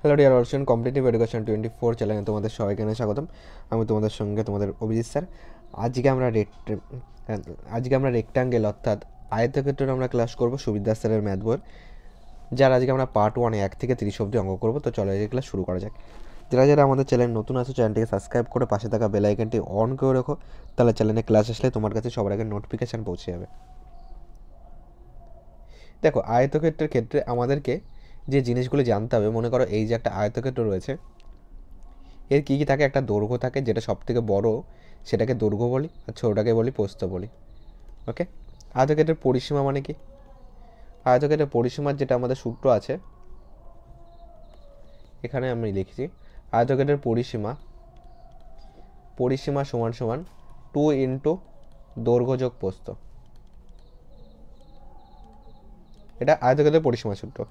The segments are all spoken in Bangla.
হ্যালো ডিয়ার অর্শন কম্পিটিটিভ এডুকেশন 24 চ্যানেলে তোমাদের সবাইকে স্বাগতম। আমি তোমাদের সঙ্গে তোমাদের অভিজিৎ স্যার। আজকে আমরা রেক্ট্যাঙ্গেল অর্থাৎ আয়তক্ষেত্রের আমরা ক্লাস করব সুবিদ্যা স্যারের ম্যাথ বইয়ের, যার আজকে আমরা পার্ট 1 1 থেকে 30 অবধি অঙ্ক করবো। তো চলো এই ক্লাস শুরু করা যাক। যারা যারা আমাদের চ্যানেল নতুন আছে চ্যানেলটিকে সাবস্ক্রাইব করে পাশে থাকা বেল আইকনটি অন করে রাখো, তাহলে চ্যানেলে ক্লাস আসলে তোমার কাছে সবার আগে নোটিফিকেশান পৌঁছে যাবে। দেখো, আয়তক্ষেত্রের ক্ষেত্রে আমাদেরকে যে জিনিসগুলো জানতে হবে, মনে করো এই যে একটা আয়তক্ষেত্র রয়েছে, এর কী কী থাকে? একটা দৈর্ঘ্য থাকে, যেটা সব থেকে বড় সেটাকে দৈর্ঘ্য বলি, আর ছোটোটাকে বলি প্রস্থ বলি। ওকে, আয়তক্ষেত্রের পরিসীমা মানে কি? আয়তক্ষেত্রের পরিসীমার যেটা আমাদের সূত্র আছে এখানে আমি লিখছি, আয়তক্ষেত্রের পরিসীমা সমান সমান 2 ইন্টু দৈর্ঘ্য যোগ প্রস্থ। এটা আয়তক্ষেত্রের পরিসীমা সূত্র।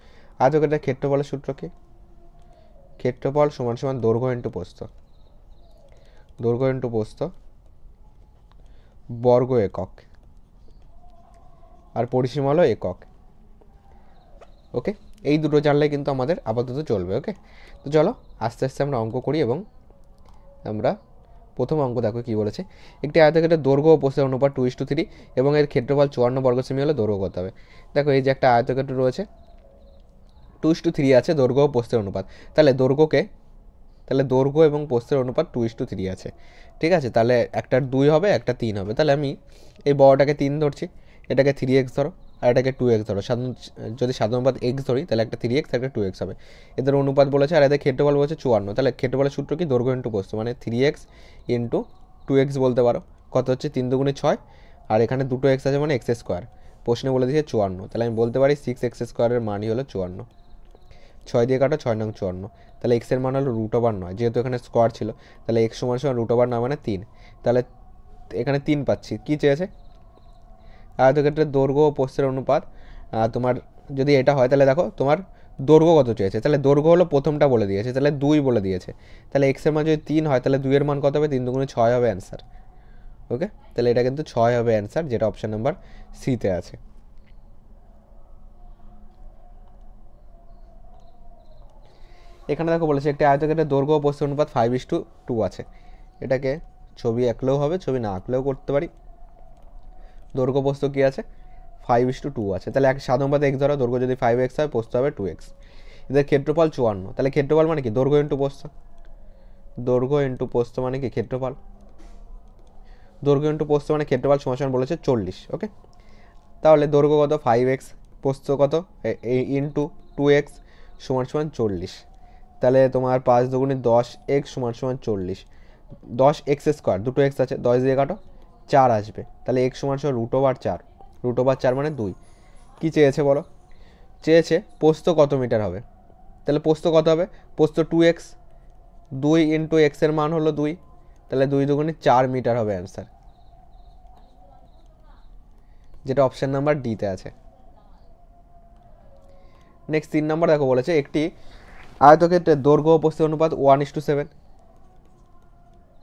আয়তক্ষেত্রের ক্ষেত্রফলের সূত্র কি? ক্ষেত্রফল সমান সমান দৈর্ঘ্য ইন্টু প্রস্থ, দৈর্ঘ্য ইন্টু প্রস্থ বর্গ একক, আর পরিসীমা হলো একক। ওকে, এই দুটো জানলে কিন্তু আমাদের আপাতত চলবে। ওকে, তো চলো আস্তে আস্তে আমরা অঙ্ক করি। এবং আমরা প্রথম অঙ্ক দেখো কী বলেছে, একটি আয়তক্ষেত্রের দৈর্ঘ্য ও প্রস্থের অনুপাত 2:3 এবং এর ক্ষেত্রফল 54 বর্গ সেমি হলে দৈর্ঘ্য কত হবে। দেখো, এই যে একটা আয়তক্ষেত্র রয়েছে, 2:3 আছে দৈর্ঘ্য ও প্রস্থের অনুপাত, তাহলে দৈর্ঘ্য এবং প্রস্থের অনুপাত 2:3 আছে। ঠিক আছে, তাহলে একটার 2 হবে, একটা 3 হবে। তাহলে আমি এই বড়টাকে 3 ধরছি, এটাকে 3x ধরো, আর এটাকে 2x ধরো। যদি সাধারণ অনুপাত x ধরি তাহলে একটা 3x আর একটা 2x হবে। এদের অনুপাত বলেছে, আর এদের ক্ষেত্রফল বলেছে 54। তাহলে ক্ষেত্রফলের সূত্র কি? দৈর্ঘ্য ইন্টু প্রস্থ, মানে 3x ইন্টু 2x বলতে পারো। কত হচ্ছে? 3 দুগুণে 6, আর এখানে দুটো x আছে মানে x স্কোয়ার। প্রশ্নে বলে দিয়েছে 54, তাহলে আমি বলতে পারি 6x স্কোয়ারের মানই হলো 54। 6 দিয়ে কাটো, 6 নং 54। তাহলে এক্সের মান হলো √9, যেহেতু এখানে স্কোয়ার ছিল, তাহলে এক্স সমান সমান √9 মানে 3। তাহলে এখানে 3 পাচ্ছি। কী চেয়েছে? আয়তক্ষেত্রের দৈর্ঘ্য ও প্রস্থের অনুপাত। তোমার যদি এটা হয় তাহলে দেখো তোমার দৈর্ঘ্য কত চেয়েছে, তাহলে দৈর্ঘ্য হলো প্রথমটা বলে দিয়েছে, তাহলে 2 বলে দিয়েছে। তাহলে এক্সের মান যদি 3 হয় তাহলে 2 এর মান কত হবে? 3 দুগুণে 6 হবে অ্যান্সার। ওকে, তাহলে এটা কিন্তু 6 হবে অ্যান্সার, যেটা অপশান নাম্বার সিতে আছে। এখানে দেখো বলেছে একটি আয়তক্ষেত্রের দৈর্ঘ্য ও প্রস্থের অনুপাত 5:2 আছে। এটাকে ছবি আঁকলেও হবে, ছবি না আঁকলেও করতে পারি। দৈর্ঘ্য প্রস্থ কী আছে? 5:2 আছে। তাহলে এক সাধারণ অনুপাতে এক্স ধরো, দৈর্ঘ্য যদি 5x হয় প্রস্থ হবে 2x। এদের ক্ষেত্রফল 54, তাহলে ক্ষেত্রফল মানে কি? দৈর্ঘ্য ইন্টু প্রস্থ। দৈর্ঘ্য ইন্টু প্রস্থ মানে কি? ক্ষেত্রফল। দৈর্ঘ্য ইন্টু প্রস্থ মানে ক্ষেত্রফল সমান বলেছে 40। ওকে, তাহলে দৈর্ঘ্য কত? 5x, প্রস্থ কত? ইন্টু 2x সমান 40। তাহলে তোমার 5 দুগুণে 10x সমান 40। 10x স্কোয়ার, দুটো x আছে, 10 দিয়ে কাটো, 4 আসবে। তাহলে x সমান √4, √4 মানে 2। কী চেয়েছে বলো? চেয়েছে প্রস্থ কত মিটার হবে। তাহলে প্রস্থ কত হবে? প্রস্থ 2x, 2 ইন্টু এক্সের মান হলো 2, তাহলে 2 দুগুণে 4 মিটার হবে অ্যান্সার, যেটা অপশান নাম্বার ডিতে আছে। নেক্সট 3 নম্বর দেখো বলেছে একটি আয়তক্ষেত্রের দৈর্ঘ্য ও প্রস্থের অনুপাত 1:7।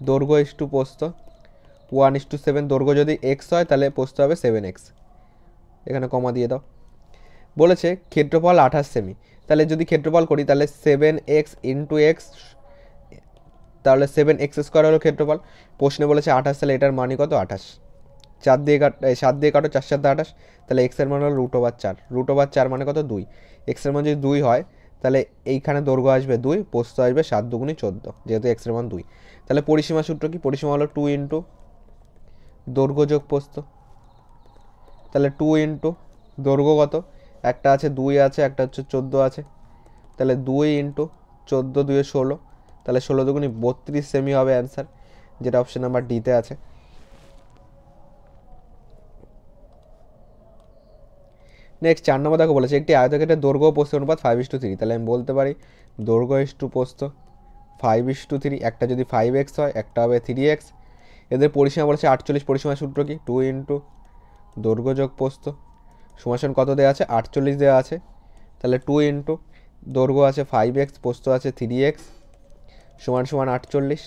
দৈর্ঘ্য ইস্টু প্রস্থ 1:7। দৈর্ঘ্য যদি এক্স হয় তাহলে প্রস্থ হবে 7x। এখানে কমা দিয়ে দাও। বলেছে ক্ষেত্রফল 28 সেমি। তাহলে যদি ক্ষেত্রফল করি তাহলে 7x ইন্টু এক্স, তাহলে 7x স্কোয়ার হলো ক্ষেত্রফল। প্রশ্নে বলেছে 28, তাহলে এটার মানই কত? 28। 7 দিয়ে কাটো, 4 7 28। তাহলে এক্সের মান হলো √4, √4 মানে কত? 2। এক্সের মান যদি 2 হয় তাহলে এইখানে দৈর্ঘ্য আসবে 2, প্রস্থ আসবে 7 দুগুণে 14, যেহেতু এক্সের মান 2। তাহলে পরিসীমা সূত্র কি? পরিসীমা হলো 2 ইন্টু দৈর্ঘ্য যোগ প্রস্থ। তাহলে 2 ইন্টু দৈর্ঘ্য কত? একটা আছে 2 আছে, একটা হচ্ছে 14 আছে। তাহলে 2 ইন্টু 14, 2 16, তাহলে 16 দুগুণে 32 সেমি হবে অ্যান্সার, যেটা অপশন নাম্বার ডিতে আছে। নেক্সট 4 নম্বর দেখো বলেছে একটি আয়তক্ষেত্রের দৈর্ঘ্য ও প্রস্থের অনুপাত 5:3। তাহলে আমি বলতে পারি দৈর্ঘ্য ইস্টু প্রস্থ 5:3। একটা যদি 5x হয়, একটা হবে 3x। এদের পরিসীমা বলেছে 48। পরিসীমা সূত্র কি? 2 ইন্টু দৈর্ঘ্য যোগ প্রস্থ সমান কত দেওয়া আছে? 48 দেওয়া আছে। তাহলে 2 ইন্টু দৈর্ঘ্য আছে 5x, প্রস্থ আছে 3x সমান 48।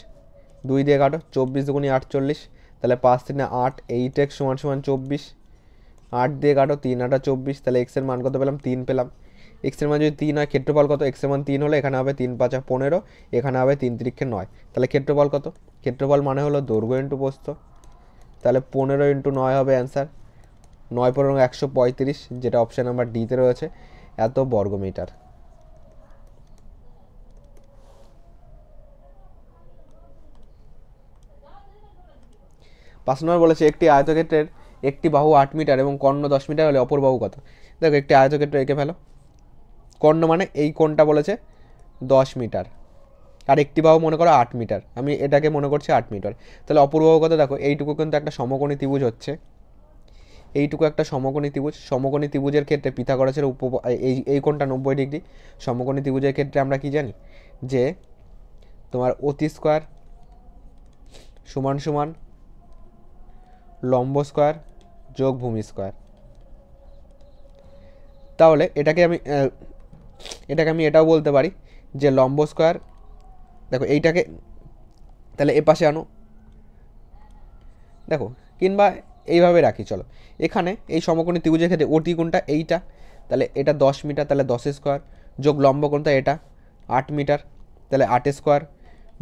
2 দিয়ে কাটো, 24 দুগুণে 48। তাহলে 5 3 8, 8x সমান 24। 8 দিয়ে কাটো, 3 8 24। তাহলে এক্সের মান কত পেলাম? 3 পেলাম। এক্সের মান যদি 3 হয় ক্ষেত্রফল কত, এক্সের মান 3 হলে এখানে হবে 3 5 15, এখানে হবে 3 3 9, তাহলে ক্ষেত্রফল কত, ক্ষেত্রফল মানে হলো দৈর্ঘ্য ইন্টু প্রস্থ, তাহলে 15 ইন্টু 9 হবে অ্যান্সার, 9 15 135, যেটা অপশান নাম্বার ডিতে রয়েছে, এত বর্গমিটার। পাঁচ নম্বর বলেছে একটি আয়তক্ষেত্রের একটি বাহু 8 মিটার এবং কর্ণ 10 মিটার হলে অপর বাহু কত। দেখো একটি আয়তক্ষেত্র এঁকে ফেলো, কর্ণ মানে এই কোণটা বলেছে 10 মিটার, আর একটি বাহু মনে করো 8 মিটার, আমি এটাকে মনে করছি 8 মিটার, তাহলে অপর বাহু কত, দেখো এইটুকু কিন্তু একটা সমকোণী ত্রিভুজ হচ্ছে, এইটুকু একটা সমকোণী ত্রিভুজ, সমকোণী ত্রিভুজের ক্ষেত্রে পিথাগোরাসের এই কোণটা 90 ডিগ্রি, সমকোণী ত্রিভুজের ক্ষেত্রে আমরা কি জানি যে তোমার অতি স্কোয়ার সমান সমান লম্ব স্কোয়ার যোগ ভূমি স্কোয়ার। তাহলে এটাকে আমি এটাও বলতে পারি যে লম্ব স্কোয়ার, দেখো এইটাকে তাহলে এ পাশে আনো, দেখো কিংবা এইভাবে রাখি, চলো এখানে এই সমকোণী ত্রিভুজের ক্ষেত্রে অতি কোণটা এইটা, তাহলে এটা 10 মিটার, তাহলে 10 স্কোয়ার, যোগ লম্ব কোণটা এটা 8 মিটার, তাহলে 8 স্কোয়ার,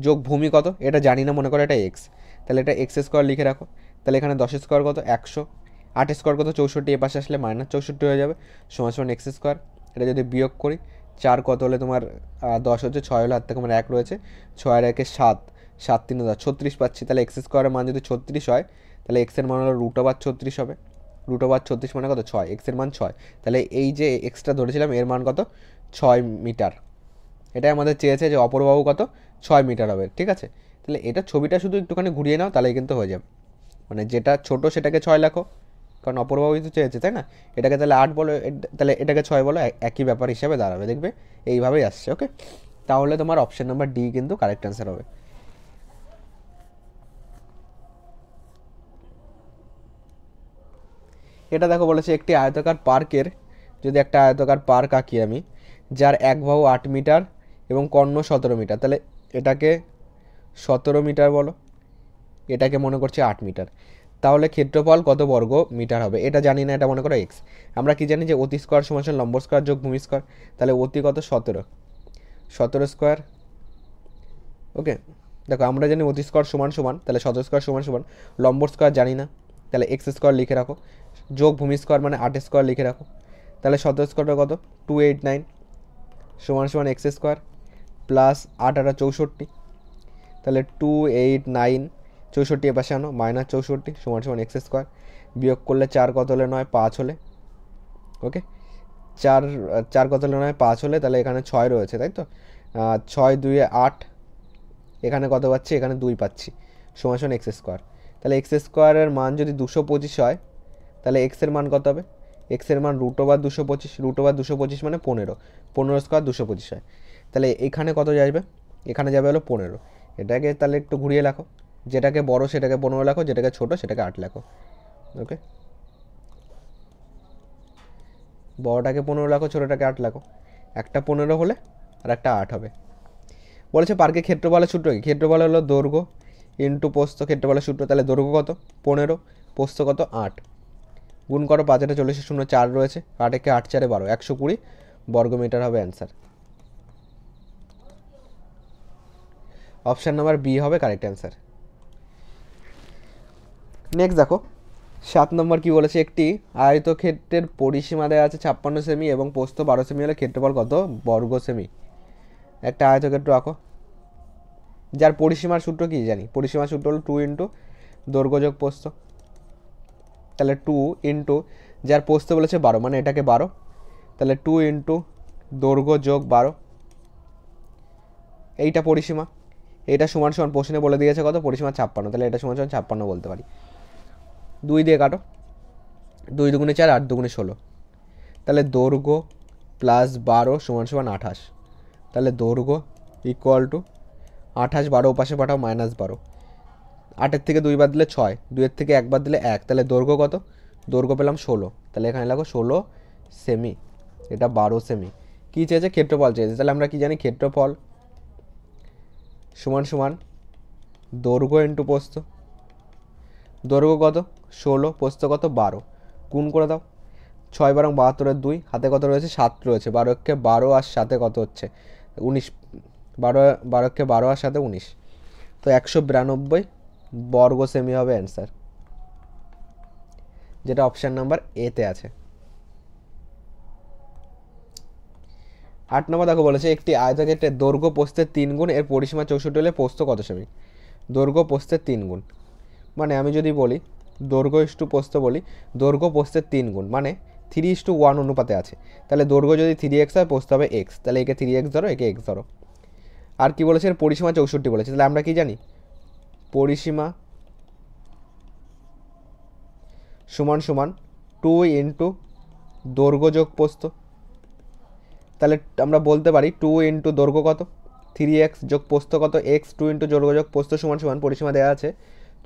যোগ ভূমি কত এটা জানি না, মনে করো এটা এক্স, তাহলে এটা এক্স স্কোয়ার লিখে রাখো, তাহলে এখানে 10 স্কোয়ার কত 100, 8 স্কোয়ার কত 64, এ পাশে আসলে -64 হয়ে যাবে, সমান সমান এক্স স্কোয়ার, এটা যদি বিয়োগ করি 4 কত হলে তোমার 10 হচ্ছে, 6 হলে হাত থেকে আমার 1 রয়েছে, 6 আর 1 7, 7 3 36 পাচ্ছি, তাহলে এক্স স্কোয়ারের মান যদি 36 হয় তাহলে এক্সের মান হলো √36 হবে, √36 মানে কত 6, এক্সের মান 6, তাহলে এই যে এক্সটা ধরেছিলাম এর মান কত 6 মিটার, এটাই আমাদের চেয়েছে যে অপর বাহু কত 6 মিটার হবে, ঠিক আছে। তাহলে এটা ছবিটা শুধু একটুখানি ঘুরিয়ে নাও তাহলেই কিন্তু হয়ে যাবে, মানে যেটা ছোট সেটাকে 6 লেখো, কারণ অপর বাহুই তো চেয়েছে তাই না, এটাকে তাহলে 8 বলো, তাহলে এটাকে 6 বলো, একই ব্যাপার হিসাবে দাঁড়াবে, দেখবে এইভাবেই আসছে। ওকে, তাহলে তোমার অপশন নাম্বার ডি কিন্তু কারেক্ট অ্যান্সার হবে। এটা দেখো বলেছে একটি আয়তাকার পার্কের, যদি একটা আয়তাকার পার্ক আঁকি আমি, যার এক বাহু 8 মিটার এবং কর্ণ 17 মিটার, তাহলে এটাকে 17 মিটার বলো, এটাকে মনে করছি 8 মিটার, তাহলে ক্ষেত্রফল কত বর্গ মিটার হবে, এটা জানি না, এটা মনে করো এক্স, আমরা কি জানি যে অতি স্কোয়ার সমান লম্ব স্কোয়ার যোগ ভূমি স্কোয়ার, তাহলে অতি কত 17 স্কোয়ার। ওকে, দেখো আমরা জানি অতি স্কোয়ার সমান সমান, তাহলে 17 স্কোয়ার সমান সমান লম্ব স্কোয়ার জানি না, তাহলে এক্স স্কোয়ার লিখে রাখো, যোগ ভূমি স্কোয়ার মানে 8 স্কোয়ার লিখে রাখো, তাহলে 17 স্কোয়ারটা কত 289 সমান সমান এক্স স্কোয়ার প্লাস 8 আর 64, তাহলে 289, 64 এ পাশে আনো, -64 সমান সমান এক্স স্কোয়ার, বিয়োগ করলে 4 কত হলে 9, 5 হলে, ওকে 4 কত হলে 9, 5 হলে, তাহলে এখানে 6 রয়েছে তাই তো, 6 2 8, এখানে কত পাচ্ছি, এখানে 2 পাচ্ছি, সমান সমান এক্স স্কোয়ার, তাহলে এক্স স্কোয়ারের মান যদি 225 হয় তাহলে এক্সের মান কত হবে, এক্সের মান √225, √225 মানে 15 স্কোয়ার 225 হয়, তাহলে এখানে কত যাবে, এখানে যাবে হলো 15, এটাকে তাহলে একটু ঘুরিয়ে লেখো, যেটাকে বড় সেটাকে 15 লেখো, যেটাকে ছোট সেটাকে 8 লেখো। ওকে, বড়টাকে 15 লেখো, ছোটোটাকে 8 লেখো, একটা 15 হলে আর একটা 8 হবে। বলেছে পার্কে ক্ষেত্রফলের সূত্র কি, ক্ষেত্রফল হলো দৈর্ঘ্য ইন্টু প্রস্থ, ক্ষেত্রফলের সূত্র, তাহলে দৈর্ঘ্য কত 15, প্রস্থ কত 8, গুণ করো 5 এটা 40 শূন্য 4 রয়েছে, 8 একে 8 4 12, 120 বর্গমিটার হবে অ্যান্সার। অপশান নাম্বার বি হবে কারেক্ট অ্যান্সার। নেক্সট দেখো 7 নম্বর কি বলেছে, একটি আয়তক্ষেত্রের পরিসীমা দেওয়া আছে 56 সেমি এবং প্রস্থ 12 সেমি হলে ক্ষেত্রফল কত বর্গ সেমি। একটা আয়তক্ষেত্র আঁকো, যার পরিসীমার সূত্র কি জানি, পরিসীমার সূত্র হলো 2 ইন্টু দৈর্ঘ্য যোগ প্রস্থ, তাহলে 2 ইন্টু যার প্রস্থ বলেছে 12 মানে এটাকে 12, তাহলে 2 ইন্টু দৈর্ঘ্য যোগ 12, এইটা পরিসীমা, এইটা সমান সমান প্রশ্নে বলে দিয়েছে কত পরিসীমা 56, তাহলে এটা সমান সমান 56 বলতে পারি, 2 দিয়ে কাটো, 2 দুগুণে 4, 8 দুগুণে 16, তাহলে দৈর্ঘ্য প্লাস 12 সমান সমান 28, তাহলে দৈর্ঘ্য ইকুয়াল টু 28, 12 ওপাশে পাঠাও -12, 8-এর থেকে 2 বাদ দিলে 6, 2-এর থেকে 1 বাদ দিলে 1, তাহলে দৈর্ঘ্য কত, দৈর্ঘ্য পেলাম 16, তাহলে এখানে লাগো 16 সেমি, এটা 12 সেমি। কী চেয়েছে, ক্ষেত্রফল চেয়েছে, তাহলে আমরা কি জানি ক্ষেত্রফল সমান সমান দৈর্ঘ্য ইন্টু প্রস্থ, দৈর্ঘ্য কত 16, প্রস্থ কত 12, গুণ করে দাও, 6 বারং 72-এর 2, হাতে কত রয়েছে 7 রয়েছে, 12 12 আর সাথে কত হচ্ছে 19, 12 12 আর সাথে 19, তো 192 বর্গ সেমি হবে অ্যান্সার, যেটা অপশান নাম্বার এতে আছে। 8 নম্বর দেখো বলেছে একটি আয়তক্ষেত্রের দৈর্ঘ্য প্রস্থের 3 গুণ, এর পরিসীমা 64 হলে প্রস্থ কত সেমি। দৈর্ঘ্য প্রস্থের 3 গুণ মানে আমি যদি বলি দৈর্ঘ্য ইস্টু প্রস্থ বলি, দৈর্ঘ্য প্রস্থের 3 গুণ মানে 3:1 অনুপাতে আছে, তাহলে দৈর্ঘ্য যদি 3x হয় প্রস্থ হবে x, তাহলে একে 3x ধরো, একে x ধরো। আর কি বলেছে এর পরিসীমা 64 বলেছে, তাহলে আমরা কি জানি পরিসীমা সমান সমান 2 ইন্টু দৈর্ঘ্য যোগ প্রস্থ, তাহলে আমরা বলতে পারি 2 ইন্টু দৈর্ঘ্য কত 3x যোগ প্রস্থ কত x, 2 ইন্টু দৈর্ঘ্য যোগ প্রস্থ সমান সমান পরিসীমা দেওয়া আছে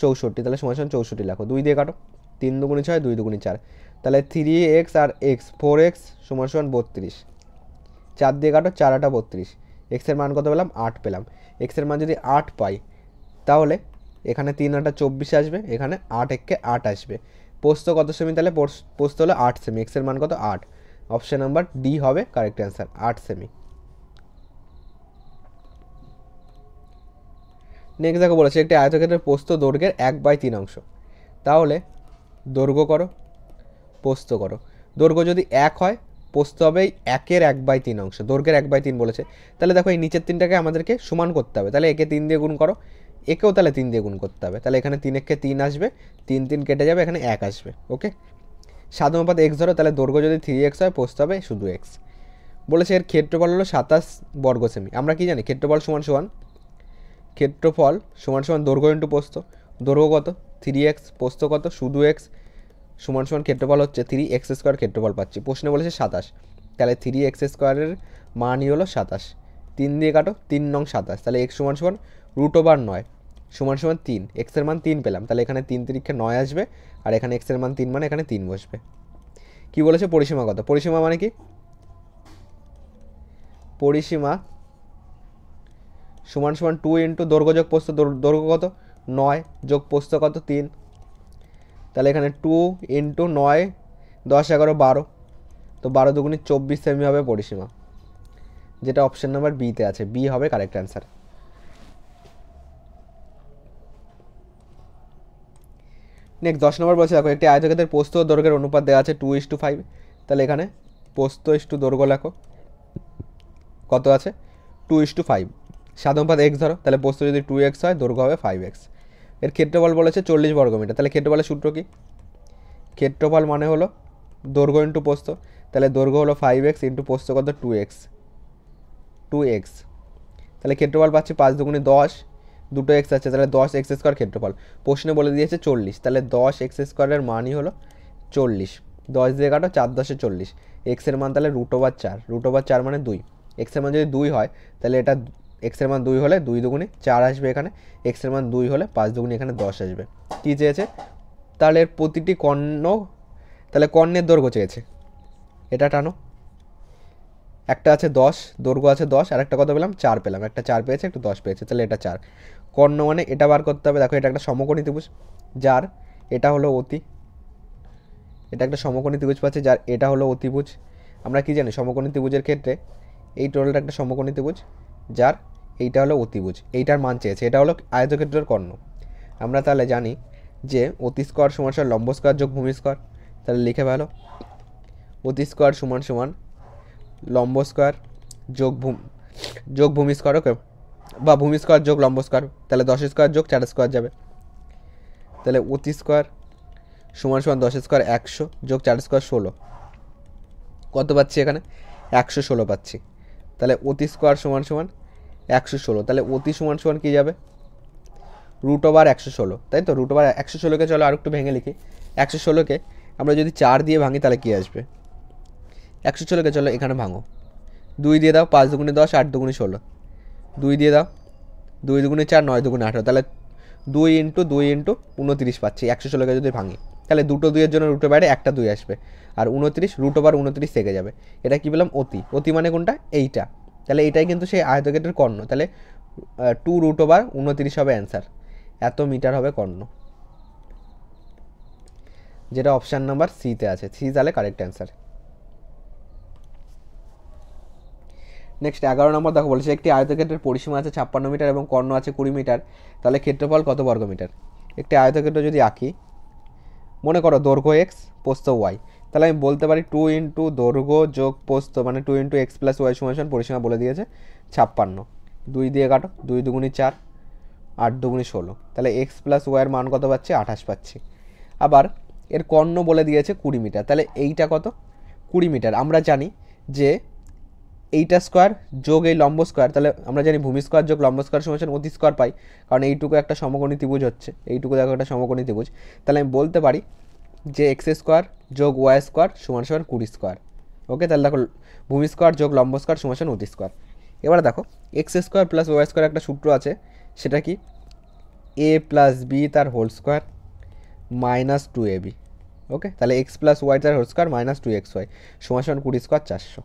64, তাহলে সমান সমান 64 লেখো, 2 দিয়ে কাটো, 3 দুগুণে 6, 2 দুগুণে 4, তাহলে 3x আর x 4x সমান সমান 32, 4 দিয়ে কাটো, 4 8 32, এক্সের মান কত পেলাম 8 পেলাম। এক্সের মান যদি 8 পাই তাহলে এখানে 3 8 24 আসবে, এখানে 8 1 8 আসবে। প্রস্থ কত সেমি, তাহলে প্রস্থ হলো 8 সেমি, এক্সের মান কত 8, অপশন নাম্বার ডি হবে কারেক্ট অ্যান্সার, 8 সেমি। নেক্সট দেখো বলেছে একটি আয়তক্ষেত্রের প্রস্থ দৈর্ঘ্যের 1/3 অংশ, তাহলে দৈর্ঘ্য করো প্রস্থ করো, দৈর্ঘ্য যদি 1 হয় প্রস্থ হবে 1-এর 1/3 অংশ, দৈর্ঘ্যের 1/3 বলেছে, তাহলে দেখো এই নিচের তিনটাকে আমাদেরকে সমান করতে হবে, তাহলে একে 3 দিয়ে গুণ করো, একেও তাহলে 3 দিয়ে গুণ করতে হবে, তাহলে এখানে 3 1 3 আসবে, 3 3 কেটে যাবে, এখানে 1 আসবে। ওকে, সাধারণত x ধরো, তাহলে দৈর্ঘ্য যদি 3x হয় প্রস্থ হবে শুধু x। বলেছে এর ক্ষেত্রফল হলো 27 বর্গ সেমি, আমরা কি জানি ক্ষেত্রফল সমান সমান দৈর্ঘ্য ইন্টু প্রস্থ, দৈর্ঘ্য কত 3x, প্রস্থ কত শুধু x, সমান সমান ক্ষেত্রফল হচ্ছে 3x স্কোয়ার, ক্ষেত্রফল পাচ্ছি, প্রশ্নে বলেছে 27, তাহলে 3x স্কোয়ারের মানই হলো 27, 3 দিয়ে কাটো, 3 নং 27, তাহলে x সমান সমান √9 সমান সমান 3, এক্সের মান 3 পেলাম, তাহলে এখানে 3 3 9 আসবে, আর এখানে এক্সের মান 3 মানে এখানে 3 বসবে। কি বলেছে পরিসীমা কত, পরিসীমা মানে কি পরিসীমা সমান সমান 2 ইন্টু দৈর্ঘ্য যোগ প্রস্থ, দৈর্ঘ্য কত 9 যোগ প্রস্থ কত 3, তাহলে এখানে 2 ইন্টু 9 10 11 12, তো 12 দুগুণে 24 সেমি হবে পরিসীমা, যেটা অপশন নাম্বার বিতে আছে, বি হবে কারেক্ট অ্যান্সার। নেক্সট 10 নম্বর বলছে দেখো একটি আয়তক্ষেত্রের প্রস্থ ও দৈর্ঘ্যের অনুপাত দেওয়া আছে 2:5, তাহলে এখানে প্রস্থ ইস্টু দৈর্ঘ্য লেখো, কত আছে 2:5, সাধারণত x ধরো, তাহলে প্রস্থ যদি 2x হয় দৈর্ঘ্য হবে 5x। এর ক্ষেত্রফল বলেছে 40 বর্গমিটার, তাহলে ক্ষেত্রফলের সূত্র কি, ক্ষেত্রফল মানে হলো দৈর্ঘ্য ইন্টু প্রস্থ, তাহলে দৈর্ঘ্য হলো 5x ইন্টু প্রস্থ কত 2x, তাহলে ক্ষেত্রফল পাচ্ছি 5 দুগুণে 10, দুটো এক্স আছে, তাহলে 10x স্কোয়ার ক্ষেত্রফল, প্রশ্নে বলে দিয়েছে 40, তাহলে 10x স্কোয়ারের মানই হলো 40, 10 দিয়ে কাটো, 4 10 40, এক্সের মান তাহলে √4, √4 মানে 2, এক্সের মান যদি 2 হয় তাহলে এটা এক্সের মান 2 হলে 2 দুগুণে 4 আসবে, এখানে এক্সের মান 2 হলে 5 দুগুণে এখানে 10 আসবে। কী চেয়েছে, তাহলে এর প্রতিটি কর্ণ, তাহলে কর্ণের দৈর্ঘ্য চেয়েছে, এটা টানো, একটা আছে 10, দৈর্ঘ্য আছে 10, আর একটা কত পেলাম 4 পেলাম, একটা 4 পেয়েছে একটু 10 পেয়েছে, তাহলে এটা 4, কর্ণ মানে এটা বার করতে হবে, দেখো এটা একটা সমকোণী ত্রিভুজ, যার এটা হলো অতি, এটা একটা সমকোণী ত্রিভুজ পাচ্ছে, যার এটা হলো অতিভুজ। আমরা কি জানি সমকোণী ত্রিভুজের ক্ষেত্রে এই টোটালটা একটা সমকোণী ত্রিভুজ, যার এইটা হলো অতিভুজ, এইটার মান চেয়েছে, এটা হলো আয়তক্ষেত্রের কর্ণ। আমরা তাহলে জানি যে অতি স্কোয়ার সমান সমান লম্ব স্কোয়ার যোগ ভূমি স্কোয়ার, তাহলে লিখে ভালো অতি স্কোয়ার সমান সমান লম্ব স্কোয়ার যোগ ভূমি স্কোয়ার, ওকে, বা ভূমি স্কোয়ার যোগ লম্ব স্কোয়ার, তাহলে 10 স্কোয়ার যোগ 4 স্কোয়ার যাবে, তাহলে অতি স্কোয়ার সমান সমান 10 স্কোয়ার 100 যোগ 4 স্কোয়ার 16, কত পাচ্ছি এখানে 116 পাচ্ছি, তাহলে অতি স্কোয়ার সমান সমান 116, তাহলে অতি সমান সমান কী যাবে √116, তাই তো √116কে চলো আর একটু ভেঙে লিখি, 116কে আমরা যদি 4 দিয়ে ভাঙি তাহলে কী আসবে, 116কে চলো এখানে ভাঙো, 2 দিয়ে দাও, 5 দুগুণে 10, 8 দুগুণে 16, 2 দিয়ে দাও, 2 দুগুণে 4, 9 দুগুণে 18, তাহলে 2 ইন্টু 2 ইন্টু 29 পাচ্ছি 116কে যদি ভাঙি, তাহলে দুটো 2-এর জন্য রুটের বাইরে একটা 2 আসবে, আর 29 √29 থেকে যাবে, এটা কী বললাম অতি মানে কোনটা এইটা, তাহলে এইটাই কিন্তু সেই আয়তক্ষেত্রের কর্ণ, তাহলে 2√29 হবে অ্যান্সার, এত মিটার হবে কর্ণ। যেটা অপশান নাম্বার সিতে আছে। সি তাহলে কারেক্ট অ্যান্সার। নেক্সট 11 নম্বর দেখো বলেছে একটি আয়তক্ষেত্রের পরিসীমা আছে 56 মিটার এবং কর্ণ আছে 20 মিটার, তাহলে ক্ষেত্রফল কত বর্গমিটার? একটি আয়তক্ষেত্র যদি আঁকি, মনে করো দৈর্ঘ্য এক্স প্রস্থ ওয়াই, তাহলে আমি বলতে পারি 2 ইন্টু দৈর্ঘ্য যোগ প্রস্থ মানে 2 ইন্টু এক্স প্লাস ওয়াই সমান পরিসীমা বলে দিয়েছে 56, 2 দিয়ে কাটো, 2 দুগুণি 4, 8 দুগুণি 16, তাহলে এক্স প্লাস ওয়াইয়ের মান কত পাচ্ছি? 28 পাচ্ছি। আবার এর কর্ণ বলে দিয়েছে 20 মিটার, তাহলে এইটা কত? 20 মিটার। আমরা জানি যে এইটা স্কোয়ার যোগ এই লম্ব স্কোয়ার, তাহলে আমরা জানি ভূমি স্কোয়ার যোগ লম্ব স্কোয়ার সমান অতি স্কোয়ার পাই, কারণ এইটুকু একটা সমকোণী ত্রিভুজ হচ্ছে, এইটুকু দেখো একটা সমকোণী ত্রিভুজ, তাহলে আমি বলতে পারি যে এক্স স্কোয়ার যোগ ওয়াই স্কোয়ার সমান 20 স্কোয়ার। ওকে, তাহলে দেখো ভূমি স্কোয়ার যোগ লম্ব স্কোয়ার সমান অতি স্কোয়ার। এবার দেখো x square plus y square একটা সূত্র আছে, সেটা কি? এ প্লাস বি তার whole square minus 2ab। Okay, তাহলে এক্স প্লাস ওয়াই তার হোল স্কোয়ার মাইনাস 2xy সমান 20 স্কোয়ার 400।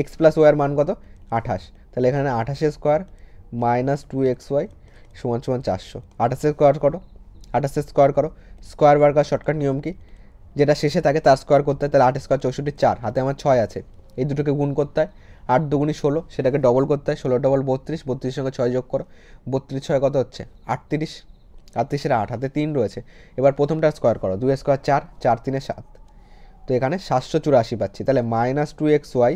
এক্স প্লাস ওয়াইয়ের মান কত? 28, তাহলে এখানে 28 স্কোয়ার মাইনাস 2xy সমান 400। 28 স্কোয়ার করো, 28 স্কোয়ার করো, স্কোয়ার বার করার শর্টকাট নিয়ম কি? যেটা শেষে থাকে তার স্কোয়ার করতে হয়, তাহলে 8 স্কোয়ার 64, 4 হাতে আমার 6 আছে, এই দুটোকে গুণ করতে হয়, 8 দুগুণি 16, সেটাকে ডবল করতে হয়, 16 ডবল 32, 32 সঙ্গে 6 যোগ করো, 32 6 কত হচ্ছে? 38, 38 8 হাতে 3 রয়েছে। এবার প্রথমটা স্কোয়ার করো, 2 স্কোয়ার 4, 4 3 7, তো এখানে 784 পাচ্ছি, তাহলে মাইনাস 2xy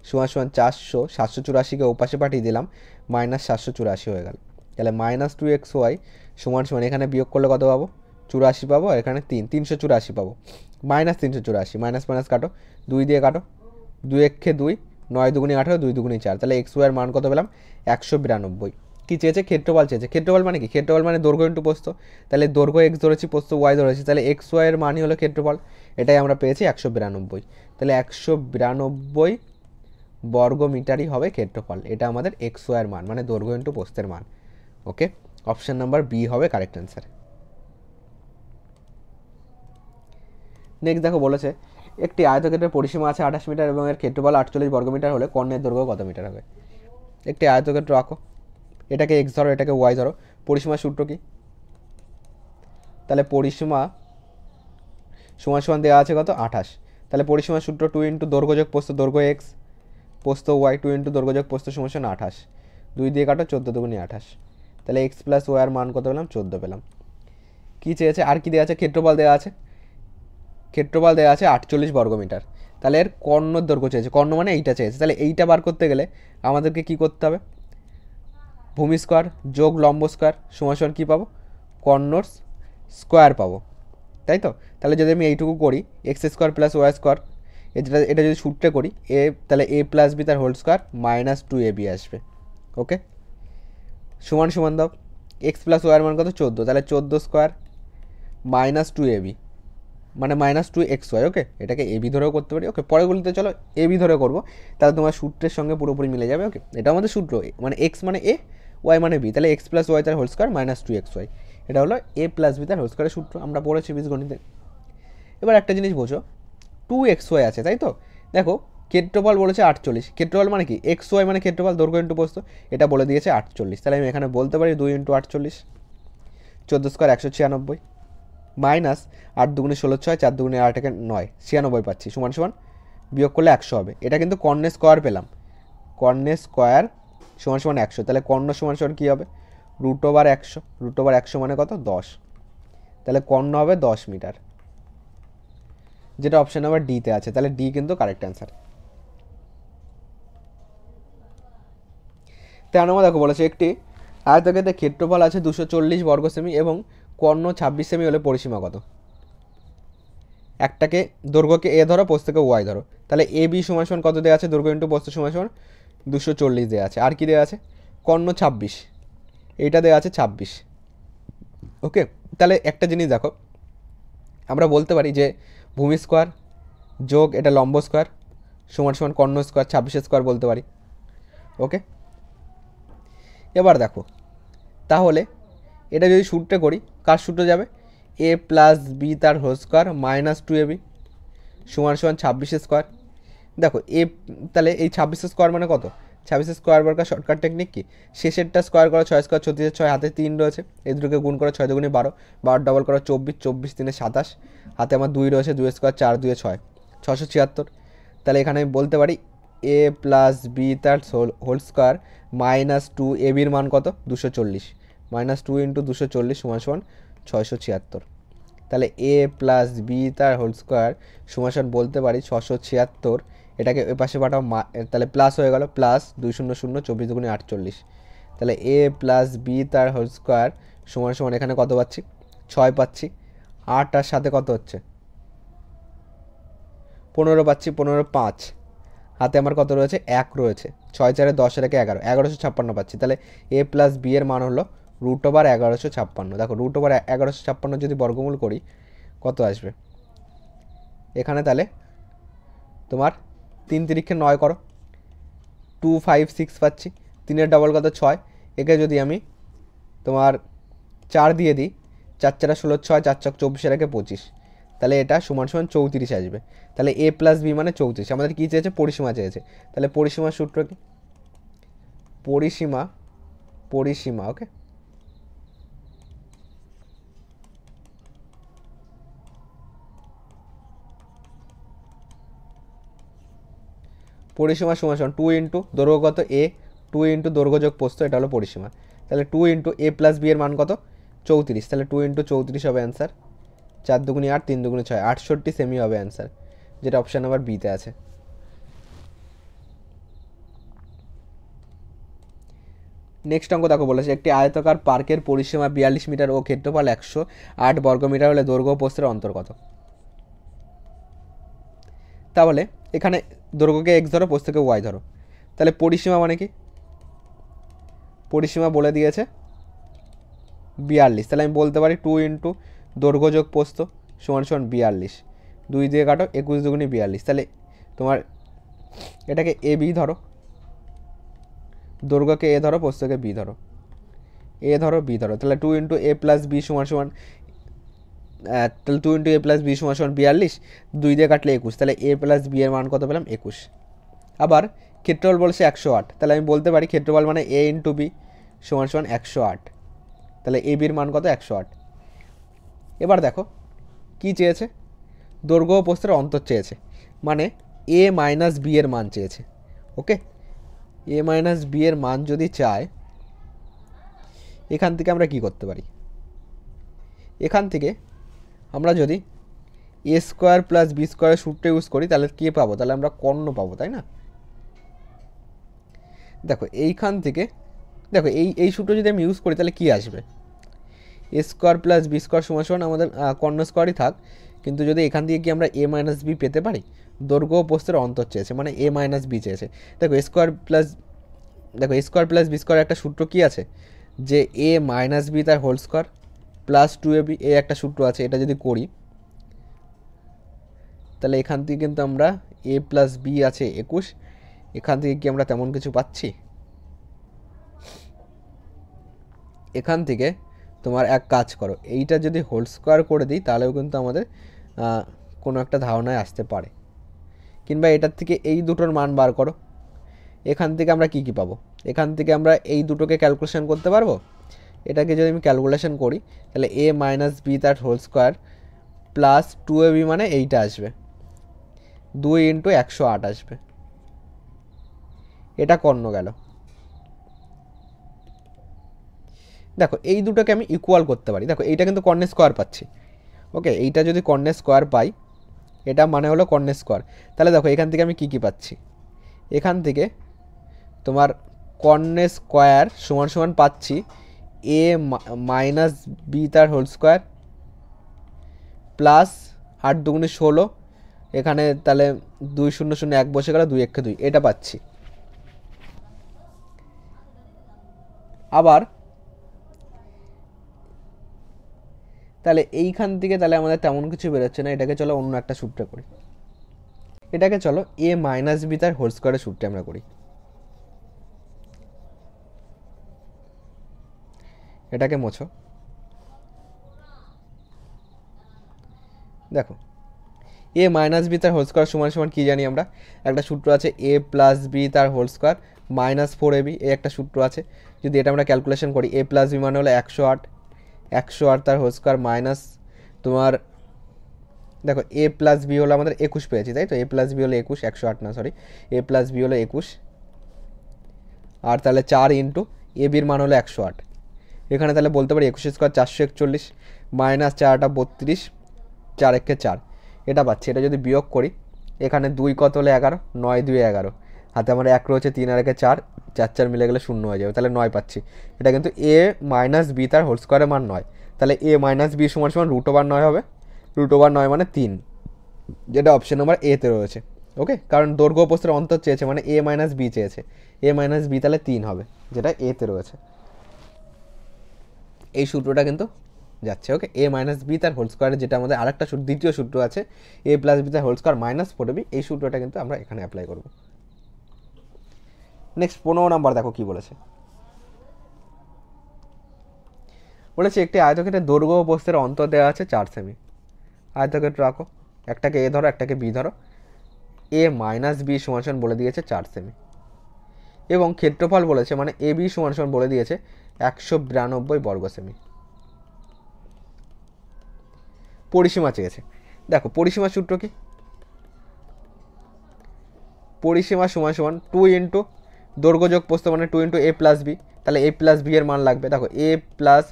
সমান 400, 784কে ওপাশে পাঠিয়ে দিলাম, মাইনাস 784 হয়ে গেল। তাহলে মাইনাস 2xy সমান এখানে বিয়োগ করলে কত পাবো? 84 পাবো, আর এখানে 384 পাবো, মাইনাস 384, মাইনাস মাইনাস কাটো, 2 দিয়ে কাটো, 2 একে 2, 9 দুগুণি 18, 2 দুগুণি 4, তাহলে এক্স ওয়াইয়ের মান কত পেলাম? 192। কি চেয়েছে? ক্ষেত্রফল চেয়েছে। ক্ষেত্রফল মানে কি? ক্ষেত্রফল মানে দৈর্ঘ্য ইন্টু প্রস্থ, তাহলে দৈর্ঘ্য এক্স ধরেছি, প্রস্থ ওয়াই ধরেছি, তাহলে এক্স ওয়াইয়ের মানই হলো ক্ষেত্রফল, এটাই আমরা পেয়েছি 192। তাহলে 192 বর্গ মিটারই হবে ক্ষেত্রফল, এটা আমাদের এক্স ওয়াইয়ের মান মানে দৈর্ঘ্য ইন্টু প্রস্থের মান। ওকে, অপশান নাম্বার বি হবে কারেক্ট অ্যান্সার। নেক্সট দেখো বলেছে একটি আয়তক্ষেত্রের পরিসীমা আছে 28 মিটার এবং এর ক্ষেত্রফল 48 বর্গমিটার হলে কর্ণের দৈর্ঘ্য কত মিটার হবে? একটি আয়তক্ষেত্র আঁকো, এটাকে এক্স ধরো, এটাকে ওয়াই ধরো, পরিসীমার সূত্র কি? তাহলে পরিসীমা সমান দেওয়া আছে কত? 28, তাহলে পরিসীমার সূত্র 2 ইন্টু দৈর্ঘ্য যোগ প্রস্থ, দৈর্ঘ্য এক্স প্রস্থ ওয়াই, 2 ইন্টু দৈর্ঘ্য যোগ প্রস্থ সমান 28, 2 দিয়ে কাটো, 14 দুগুণি 28, তাহলে এক্স প্লাস ওয়াইয়ের মান কত পেলাম? 14 পেলাম। কী চেয়েছে? আর কি দেওয়া আছে? ক্ষেত্রফল দেওয়া আছে, ক্ষেত্রফল দেওয়া আছে 48 বর্গমিটার, তাহলে এর কর্ণর দৈর্ঘ্য চেয়েছে, কর্ণ মানে এইটা চেয়েছে, তাহলে এইটা বার করতে গেলে আমাদেরকে কি করতে হবে? ভূমি স্কোয়ার যোগ লম্ব স্কোয়ার সমান কী পাবো? কর্ণর স্কোয়ার পাবো, তাই তো? তাহলে যদি আমি এইটুকু করি x square plus y square, এটা যদি সূত্রে করি তাহলে এ প্লাস বি তার হোল স্কোয়ার মাইনাস 2ab আসবে। ওকে, সমান দাও, এক্স প্লাস ওয়াইয়ের মান কত? 14, তাহলে 14 স্কোয়ার মাইনাস 2ab মানে মাইনাস 2xy। ওকে, এটাকে এবি ধরেও করতে পারি। ওকে, পরেগুলিতে চলো এবি ধরে করবো, তাহলে তোমার সূত্রের সঙ্গে পুরোপুরি মিলে যাবে। ওকে, এটা আমাদের সূত্র, মানে এক্স মানে এ, ওয়াই মানে বি, তাহলে এক্স প্লাস ওয়াই তার হোল স্কোয়ার মাইনাস 2xy, এটা হলো এ প্লাস বি তার হোল স্কোয়ারের সূত্র, আমরা পড়েছি বীজগণিতে। এবার একটা জিনিস বোঝো, 2xy আছে, তাই তো? দেখো ক্ষেত্রফল বলেছে 48, ক্ষেত্রফল মানে কি? এক্স ওয়াই মানে ক্ষেত্রফল, দৈর্ঘ্য ইন্টু প্রস্থ, এটা বলে দিয়েছে 48, তাহলে আমি এখানে বলতে পারি 2 ইন্টু 48, 14 স্কোয়ার 196, মাইনাস 8 দুগুণে 16 6, 4 দুগুণে 8 একে 9, 96 পাচ্ছি, সমান বিয়োগ করলে 100 হবে। এটা কিন্তু কর্ণের স্কোয়ার পেলাম, কর্ণের স্কোয়ার সমান 100, তাহলে কর্ণ সমান কী হবে? √100, √100 মানে কত? 10, তাহলে কর্ণ হবে 10 মিটার, যেটা অপশান নাম্বার ডিতে আছে, তাহলে ডি কিন্তু কারেক্ট অ্যান্সার। 13 নম্বর দেখো বলেছে একটি আয়তক্ষেত্রের ক্ষেত্রফল আছে 240 বর্গ সেমি এবং কর্ণ 26 সেমি হলে পরিসীমা কত? একটাকে দৈর্ঘ্যকে এ ধরো, প্রস্থকে ওয়াই ধরো, তাহলে এ বি সমান কত দেওয়া আছে? দৈর্ঘ্য ইন্টু প্রস্থ সমান 240 দেওয়া আছে। আর কি দেওয়া আছে? কর্ণ 26, এইটা দেওয়া আছে 26। ওকে, তাহলে একটা জিনিস দেখো, আমরা বলতে পারি যে ভূমি স্কোয়ার যোগ এটা লম্ব স্কোয়ার সমান কর্ণ স্কোয়ার 26 স্কোয়ার বলতে পারি। ওকে, এবার দেখো তাহলে এটা যদি সূত্রে করি, কার সূত্রে যাবে? এ প্লাস বি তার হোল স্কোয়ার মাইনাস 2ab সমান 26 স্কোয়ার। দেখো এ, তাহলে এই 26 স্কোয়ার মানে কত? 26 স্কোয়ার বার করা শর্টকাট টেকনিক কি, শেষেরটা স্কোয়ার করা 6 স্কোয়ার 36, 6 হাতে 3 রয়েছে, এই দুটোকে গুণ করা 6 দুগুণে 12, 12 ডবল করা 24, 24 3 27, হাতে আমার 2 রয়েছে, 2 স্কোয়ার 4 2 6, 676। তাহলে এখানে আমি বলতে পারি এ প্লাস বি তার হোল স্কোয়ার মাইনাস 2 এ বির মান কত 240, মাইনাস 2 ইন্টু 240 সমান সমান 676। তাহলে এ প্লাস বি তার হোল স্কোয়ার সমান সমান বলতে পারি 676, এটাকে ওই পাশে পাঠাও, তাহলে প্লাস হয়ে গেল, প্লাস 2 0 0 24 দুগুণে 48। তাহলে এ প্লাস বি তার হোল স্কোয়ার সমান সমান এখানে কত পাচ্ছি 6 পাচ্ছি, 8 আর সাথে কত হচ্ছে 15 পাচ্ছি, 15 5, হাতে আমার কত রয়েছে 1 রয়েছে, 6 4 10 আর 11, 1156 পাচ্ছি। তাহলে এ প্লাস বি এর মান হলো √1156। দেখো √1156 যদি বর্গমূল করি কত আসবে এখানে, তাহলে তোমার 3 তিরিক্ষে 9 করো, 256 পাচ্ছি, 3-এর ডবল কত 6, একে যদি আমি তোমার 4 দিয়ে দিই, 4 4 16 6, 4 6 24 এর 25, তাহলে এটা সমান সমান 34 আসবে। তাহলে এ প্লাস বি মানে 34, আমাদের কী চেয়েছে পরিসীমা চেয়েছে, তাহলে পরিসীমার সূত্র কি, পরিসীমা ওকে, পরিসীমা সমান সমান 2 ইন্টু দৈর্ঘ্য কত এ, 2 ইন্টু দৈর্ঘ্য যোগ প্রস্থ, এটা হলো পরিসীমা। তাহলে 2 ইন্টু এ প্লাস বি এর মান কত 34, তাহলে 2 ইন্টু 34 হবে অ্যান্সার, 4 দুগুণে 8 3 দুগুণে 6, 68 সেমি হবে অ্যান্সার, যেটা অপশান নাম্বার বিতে আছে। নেক্সট অঙ্ক দেখো বলেছে একটি আয়তাকার পার্কের পরিসীমা 42 মিটার ও ক্ষেত্রফল 108 বর্গমিটার হলে দৈর্ঘ্য প্রস্থের অন্তর কত। তাহলে এখানে দৈর্ঘ্যকে এক্স ধরো, প্রস্থকে ওয়াই ধরো, তাহলে পরিসীমা মানে কি, পরিসীমা বলে দিয়েছে 42, তাহলে আমি বলতে পারি 2 ইন্টু দৈর্ঘ্য যোগ প্রস্থ সমান সমান 42, 2 দিয়ে কাটো 21 দুগুণে 42, তাহলে তোমার এটাকে এ বি ধরো, দৈর্ঘ্যকে এ ধরো, প্রস্থকে বি ধরো, এ ধরো বি ধরো, তাহলে 2 ইন্টু এ প্লাস বি সমান সমান, তাহলে 2 ইন্টু এ প্লাস বি সমান সমান 42, 2 দিয়ে কাটলে 21, তাহলে এ প্লাস বি এর মান কত পেলাম 21। আবার ক্ষেত্রফল বলছে 108, তাহলে আমি বলতে পারি ক্ষেত্রফল মানে এ ইন্টু বি সমান সমান 108, তাহলে এ বির মান কত 108। এবার দেখো কি চেয়েছে, দৈর্ঘ্য ও প্রস্থের অন্তর চেয়েছে, মানে এ মাইনাস বি এর মান চেয়েছে। ওকে, এ মাইনাস বি এর মান যদি চায়, এখান থেকে আমরা কি করতে পারি, এখান থেকে আমরা যদি এ স্কোয়ার প্লাস বি স্কোয়ারের সূত্র ইউজ করি তাহলে কে পাবো, তাহলে আমরা কর্ণ পাবো, তাই না। দেখো এইখান থেকে দেখো এই সূত্র যদি আমি ইউজ করি তাহলে কি আসবে, এ স্কোয়ার প্লাস বি স্কোয়ার সমান সমান আমাদের কর্ণ স্কোয়ারই থাক, কিন্তু যদি এখান থেকে কি আমরা এ মাইনাস বি পেতে পারি, দৈর্ঘ্য ও প্রস্থের অন্তর চেয়েছে মানে এ মাইনাস বি চেয়েছে। দেখো এ স্কোয়ার প্লাস বি স্কোয়ার একটা সূত্র কি আছে, যে এ মাইনাস বি তার হোল স্কোয়ার প্লাস 2ab, এ একটা সূত্র আছে, এটা যদি করি তাহলে এখান থেকে কিন্তু আমরা এ প্লাস বি আছে 21, এখান থেকে কি আমরা তেমন কিছু পাচ্ছি, এখান থেকে তোমার এক কাজ করো, এইটা যদি হোল স্কোয়ার করে দিই তাহলেও কিন্তু আমাদের কোনো একটা ধারণায় আসতে পারে, কিংবা এটার থেকে এই দুটোর মান বার করো, এখান থেকে আমরা কি পাবো, এখান থেকে আমরা এই দুটোকে ক্যালকুলেশন করতে পারবো, এটাকে যদি আমি ক্যালকুলেশন করি তাহলে এ মাইনাস বি তার হোল স্কোয়ার প্লাস 2ab মানে এইটা আসবে 2 ইন্টু 108 আসবে, এটা কর্ণ গেল। দেখো এই দুটোকে আমি ইকুয়াল করতে পারি, দেখো এইটা কিন্তু কর্ণের স্কোয়ার পাচ্ছি, ওকে, এইটা যদি কর্ণের স্কোয়ার পাই, এটা মানে হলো কর্ণের স্কোয়ার, তাহলে দেখো এখান থেকে আমি কী পাচ্ছি, এখান থেকে তোমার কর্ণের স্কোয়ার সমান সমান পাচ্ছি এ মাইনাস বি তার হোল স্কোয়ার প্লাস 8 দুগুণে 16, এখানে তাহলে 2 0 0 1 বসে গেল, 2 1 2, এটা পাচ্ছি। আবার তাহলে এইখান থেকে তাহলে আমাদের তেমন কিছু বেরোচ্ছে না, এটাকে চলো অন্য একটা সূত্রে করি, এটাকে চলো এ মাইনাস বি তার হোল স্কোয়ারের সূত্রে আমরা করি, এটাকে মোছো। দেখো এ মাইনাস বি তার হোল স্কোয়ার সমান সমান কী জানি আমরা, একটা সূত্র আছে এ প্লাস বি তার হোল স্কোয়ার মাইনাস 4ab, এই একটা সূত্র আছে। যদি এটা আমরা ক্যালকুলেশন করি, এ প্লাস বি মানে হলো 108, 108 তার হোল স্কোয়ার মাইনাস তোমার দেখো এ প্লাস বি হলো আমাদের 21 পেয়েছি, তাই তো? এ প্লাস বি হলো 21, 108 না সরি, এ প্লাস বি হলো 21, আর তাহলে 4 ইন্টু এ বির মান হলো 108। এখানে তাহলে বলতে পারি 21 স্কোয়ার 441 মাইনাস 4টা 32, 4 একে 4, এটা পাচ্ছি। এটা যদি বিয়োগ করি, এখানে 2 কত হলে 11, 9 2 11, হাতে আমার 1 রয়েছে, 3 আর 1 4, 4 4 মিলে গেলে 0 হয়ে যাবে, তাহলে 9 পাচ্ছি। এটা কিন্তু এ মাইনাস বি তার হোল স্কোয়ারের মান 9, তাহলে এ মাইনাস বি সমান সমান √9 হবে, √9 মানে 3, যেটা অপশন নাম্বার এতে রয়েছে। ওকে, কারণ দৈর্ঘ্য প্রস্থের অন্তর চেয়েছে মানে এ মাইনাস বি চেয়েছে, এ মাইনাস বি তাহলে 3 হবে, যেটা এতে রয়েছে। এই সূত্রটা কিন্তু যাচ্ছে। ওকে, এ মাইনাস বি তার হোল স্কোয়ারের যেটা আমাদের আরেকটা দ্বিতীয় সূত্র আছে, এ প্লাস বি তার হোল স্কোয়ার মাইনাস 4ab, এই সূত্রটা কিন্তু আমরা এখানে অ্যাপ্লাই করব। নেক্সট 15 নাম্বার দেখো কি বলেছে। বলেছে একটি আয়তক্ষেত্রের দৈর্ঘ্য ও প্রস্থের অন্তর দেওয়া আছে 4 সেমি। আয়তক্ষেত্র রাখো, একটাকে এ ধরো একটাকে বি ধরো, এ মাইনাস বি সমান সমান বলে দিয়েছে 4 সেমি, এবং ক্ষেত্রফল বলেছে মানে এ বি সমান সমান বলে দিয়েছে 192 বর্গ সেমি। পরিসীমা চেয়েছে। দেখো পরিসীমা সূত্র কি, পরিসীমা সমান সমান 2 ইন্টু দৈর্ঘ্য যোগ প্রস্থ মানে 2 ইন্টু এ প্লাস বি, তাহলে এ প্লাস বি এর মান লাগবে। দেখো এ প্লাস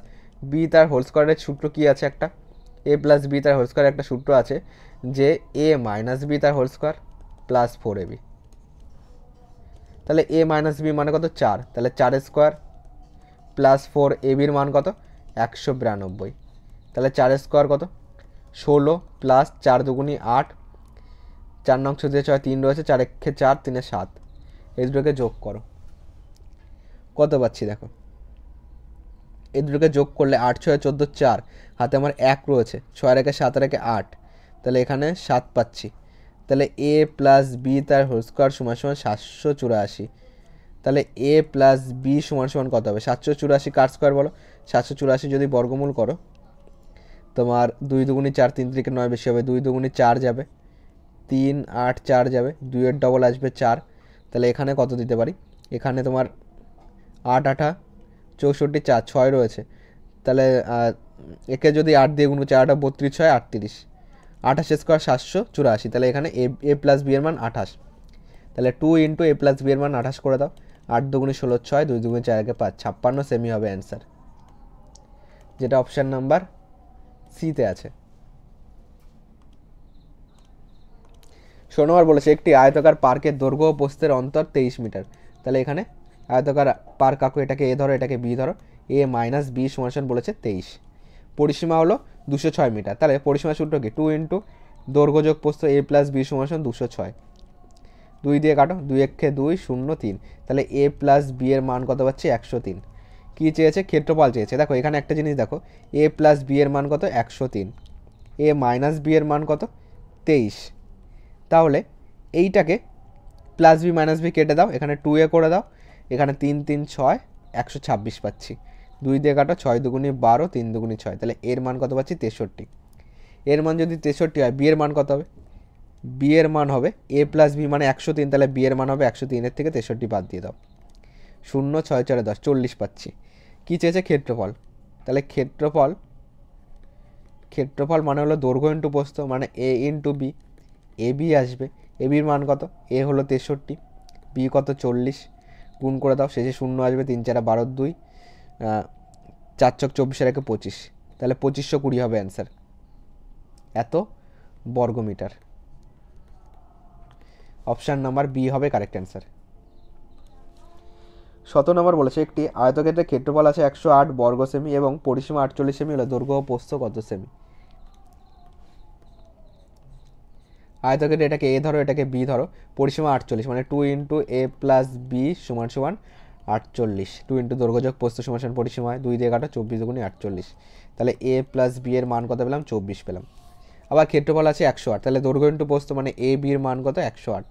বি তার হোল স্কোয়ারের সূত্র কি আছে, একটা এ প্লাস বি তার হোল স্কোয়ার একটা সূত্র আছে যে এ মাইনাস বি তার হোল স্কোয়ার প্লাস 4ab, তাহলে এ মাইনাস বি মানে কত 4, তাহলে 4 স্কোয়ার প্লাস 4ab মান কত 192, তাহলে 4 স্কোয়ার কত 16 প্লাস 4 দুগুনি 8, 4 নং 6 3 রয়েছে, 4 একে 4 3 7, এই দুটোকে যোগ করো, কত পাচ্ছি দেখো, এই দুটোকে যোগ করলে 8 6 14 4, হাতে আমার 1 রয়েছে, 6 রেখে 7 রেখে 8, তাহলে এখানে 7 পাচ্ছি। তাহলে এ প্লাস বি তার হোল স্কোয়ার সমান সমান 784, তাহলে এ প্লাস বি সমান সমান কত হবে 784, কার স্কোয়ার বলো, 784 যদি বর্গমূল করো তোমার 2 দুগুনি 4, 3 3 9 বেশি হবে, 2 দুগুনি 4 যাবে, 3 8 4 যাবে, 2 এর ডবল আসবে 4, তাহলে এখানে কত দিতে পারি, এখানে তোমার 8 8 64 4 6 রয়েছে, তাহলে একে যদি 8 দিয়ে গুণ 4 8 32 6 38, 28 স্কোয়ার 784, তাহলে এখানে এ প্লাস বি এর মান 28, তাহলে 2 ইন্টু এ প্লাস বি এর মান 28 করে দাও, 8 দুগুনি 16 6, 2 দুগুনি 4 একে 5, 56 সেমি হবে অ্যান্সার, যেটা অপশান নাম্বার সিতে আছে। 16 নম্বর বলেছে একটি আয়তাকার পার্কের দৈর্ঘ্য ও প্রস্থের অন্তর 23 মিটার, তাহলে এখানে আয়তাকার পার্ক আঁকো, এটাকে এ ধরো এটাকে বি ধরো, এ মাইনাস বি সমান সমান বলেছে 23, পরিসীমা হলো 206 মিটার, তাহলে পরিসীমা সূত্র কি 2 ইন্টু দৈর্ঘ্য যোগ প্রস্থ এ প্লাস বি সমান সমান 206, 2 দিয়ে কাটো, 2 একে 2 0 3, তাহলে এ প্লাস বি এর মান কত পাচ্ছি 103। কী চেয়েছে, ক্ষেত্রফল চেয়েছে। দেখো এখানে একটা জিনিস দেখো, এ প্লাস বি এর মান কত 103, এ মাইনাস বি এর মান কত 23, তাহলে এইটাকে প্লাস বি মাইনাস বি কেটে দাও, এখানে 2a করে দাও, এখানে 3 3 6 126 পাচ্ছি, 2 দিয়ে কাটো, 6 দুগুনি 12 3 দুগুনি 6, তাহলে এর মান কত পাচ্ছি 63, এর মান যদি 63 হয় বি এর মান কত হবে, বি এর মান হবে এ প্লাস বি মানে 103, তাহলে বি এর মান হবে 103, এর থেকে 63 বাদ দিয়ে দাও, 0 6 4 10 40 পাচ্ছি। কী চেয়েছে, ক্ষেত্রফল, তাহলে ক্ষেত্রফল মানে হলো দৈর্ঘ্য ইন্টু প্রস্থ মানে এ ইন্টু বি, এ বি আসবে, এ বির মান কত, এ হলো 63, বি কত 40, গুণ করে দাও, শেষে 0 আসবে, 3 4 12 2, 4 ছক 24 একে 25, তাহলে 2520 হবে অ্যান্সার, এত বর্গমিটার, অপশান নাম্বার বি হবে কারেক্ট অ্যান্সার। 17 নম্বর বলেছে একটি আয়তক্ষেত্রের ক্ষেত্রফল আছে 108 বর্গ সেমি এবং পরিসীমা 48 সেমি হলে দৈর্ঘ্য ও প্রস্থ কত সেমি। আয়তক্ষেত্রে এটাকে এ ধরো এটাকে বি ধরো, পরিসীমা 48 মানে 2 ইন্টু এ প্লাস বি সমান সমান 48, 2 ইন্টু দৈর্ঘ্য যোগ প্রস্থ সমান সমান পরিসীমা, 2 দিয়ে কাটো, 24 দুগুনি 48, তাহলে এ প্লাস বি এর মান কত পেলাম 24 পেলাম। আবার ক্ষেত্রফল আছে 108, তাহলে দৈর্ঘ্য ইন্টু প্রস্থ মানে এ বির মান কত 108।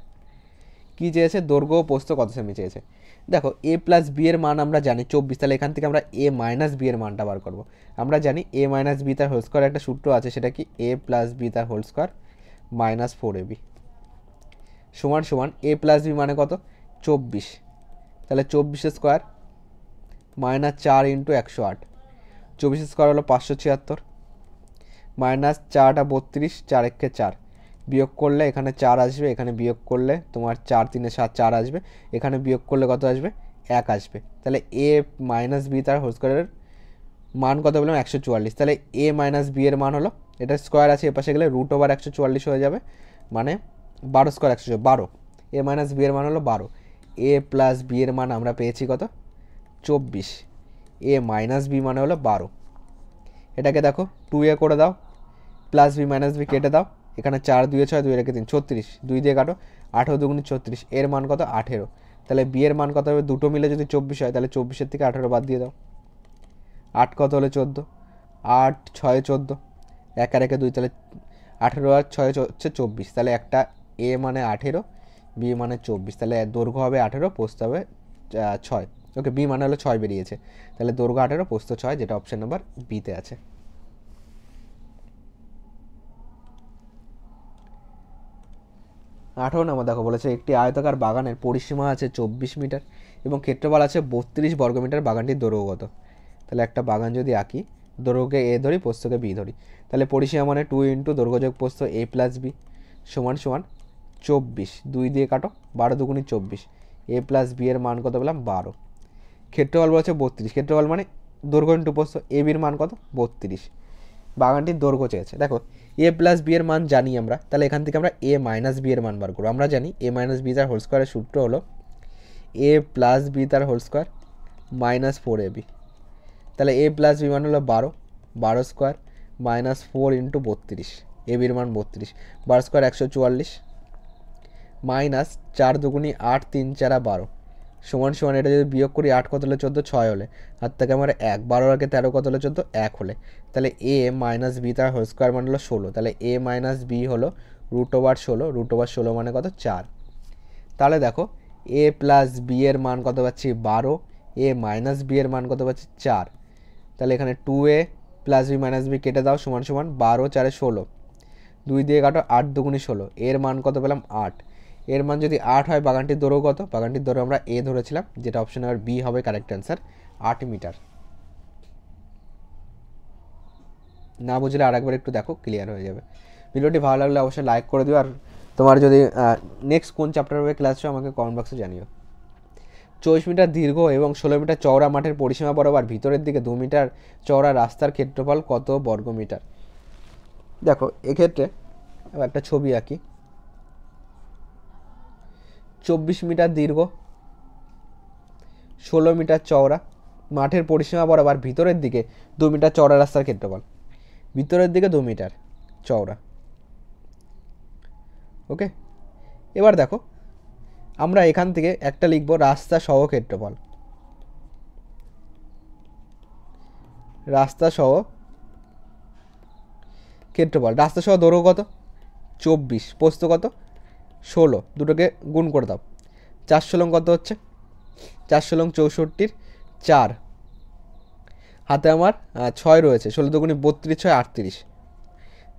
কী চেয়েছে, দৈর্ঘ্য ও প্রস্থ কত সেমি চেয়েছে। দেখো এ প্লাস বি এর মান আমরা জানি 24, তাহলে এখান থেকে আমরা এ মাইনাস বি এর মানটা বার করবো। আমরা জানি এ মাইনাস বি তার হোল স্কোয়ার একটা সূত্র আছে, সেটা কি এ প্লাস বি তার হোল স্কোয়ার মাইনাস 4ab সমান সমান a প্লাস বি মানে কত 24, তাহলে 24 স্কোয়ার মাইনাস 4 ইন্টু 108, 24 স্কোয়ার হলো 576 মাইনাস 4টা 32, 4 একে 4 বিয়োগ করলে এখানে 4 আসবে, এখানে বিয়োগ করলে তোমার 4 3 7 4 আসবে, এখানে বিয়োগ করলে কত আসবে 1 আসবে। তাহলে a মাইনাস বি তার হোল স্কোয়ারের মান কত বললাম 144, তাহলে a মাইনাস বি এর মান হলো, এটা স্কোয়ার আছে এপাশে গেলে রুট ওভার 144 হয়ে যাবে, মানে 12 স্কোয়ার 112, a মাইনাস বি এর মান হলো 12, a প্লাস বি এর মান আমরা পেয়েছি কত 24, a মাইনাস বি মানে হলো 12। এটাকে দেখো 2a করে দাও, প্লাস বি মাইনাস বি কেটে দাও, এখানে 4 2 6 2 রেখে 3 36, 2 দিয়ে কাটো 18 2 36, এর মান কত 18, তাহলে বি এর মান কত হবে, দুটো মিলে যদি 24 হয় তাহলে 24 থেকে 18 বাদ দিয়ে দাও, 8 কত হলে 14, 8 6 14, 1 আর 1 2, তাহলে 18 আর 6 হচ্ছে 24, তাহলে একটা a মানে 18, বি মানে 24, তাহলে দৈর্ঘ্য হবে 18, প্রস্থ হবে 6। ওকে, বি মানে হলো 6 বেরিয়েছে, তাহলে দৈর্ঘ্য 18 প্রস্থ 6, যেটা অপশন নাম্বার বিতে আছে। 18 নাম্বার দেখো বলেছে একটি আয়তাকার বাগানের পরিসীমা আছে 24 মিটার এবং ক্ষেত্রফল আছে 32 বর্গমিটার, বাগানটির দৈর্ঘ্য কত? তাহলে একটা বাগান যদি আঁকি, দৈর্ঘ্যকে এ ধরি, প্রস্থকে বি ধরি, তাহলে পরিসীমা মানে 2 ইন্টু দৈর্ঘ্য যোগ প্রস্থ a প্লাস বি সমান সমান 24, 2 দিয়ে কাটো 12 2 24, a প্লাস বি এর মান কত বললাম 12, ক্ষেত্রফল বলেছে 32, ক্ষেত্রফল মানে দৈর্ঘ্য ইন্টু প্রস্থ, এ বির মান কত 32, বাগানটির দৈর্ঘ্য চেয়েছে। দেখো a প্লাস বি এর মান জানি আমরা, তাহলে এখান থেকে আমরা a মাইনাস বি এর মান বার করবো। আমরা জানি a মাইনাস বি তার হোল স্কোয়ারের সূত্র হলো a প্লাস বি তার হোল স্কোয়ার মাইনাস 4ab, তাহলে a প্লাস বি মান হলো 12, 12 স্কোয়ার মাইনাস 4 ইন্টু 32, এ বির মান 32, 12 স্কোয়ার 144 মাইনাস 4 2 8 3 4 12 সমান সমান, এটা যদি বিয়োগ করি 8 কত হলে 14, 6 হলে হাত থেকে আমার 1, 12 আগে 13 কত হলে 14, 1 হলে, তাহলে a মাইনাস বি তার হোল স্কোয়ার মানে হলো 16, তাহলে a মাইনাস বি হলো রুট ওভার 16, রুট ওভার 16 মানে কত 4। তাহলে দেখো a প্লাস বি এর মান কত পাচ্ছি 12, a মাইনাস বি এর মান কত পাচ্ছি 4, তাহলে এখানে 2a plus B minus B কেটে দাও সমান সমান 12 4 16, 2 দিয়ে কাটো 8 2 16, এর মান কত পেলাম 8, এর মান যদি 8 হয় বাগানটির দৈর্ঘ্য কত? বাগানটির দৈর্ঘ্য আমরা এ ধরেছিলাম, যেটা অপশন নাম্বার বি হবে কারেক্ট অ্যান্সার, 8 মিটার। না বুঝলে আরেকবার একটু দেখো, ক্লিয়ার হয়ে যাবে। ভিডিওটি ভালো লাগলে অবশ্যই লাইক করে দিও, আর তোমার যদি নেক্সট কোন চ্যাপ্টার হবে ক্লাস আমাকে কমেন্ট বক্সে জানিও। 24 মিটার দীর্ঘ এবং 16 মিটার চওড়া মাঠের পরিসীমা বরাবর ভিতরের দিকে 2 মিটার চওড়া রাস্তার ক্ষেত্রফল কত বর্গ মিটার? দেখো এক্ষেত্রে একটা ছবি আঁকি, 24 মিটার দীর্ঘ, 16 মিটার চওড়া, মাঠের পরিসীমা বরাবর ভিতরের দিকে 2 মিটার চওড়া রাস্তার ক্ষেত্রফল, ভিতরের দিকে 2 মিটার চওড়া। ওকে, এবার দেখো আমরা এখান থেকে একটা লিখব রাস্তা সহ ক্ষেত্রফল, রাস্তা সহ ক্ষেত্রফল, রাস্তা সহ দৈর্ঘ্য কত 24, প্রস্থ কত 16, দুটোকে গুণ করে দাও, 4 16 কত হচ্ছে 4 16 64, 4 হাতে আমার 6 রয়েছে, 16 দুগুণে 32 6 38,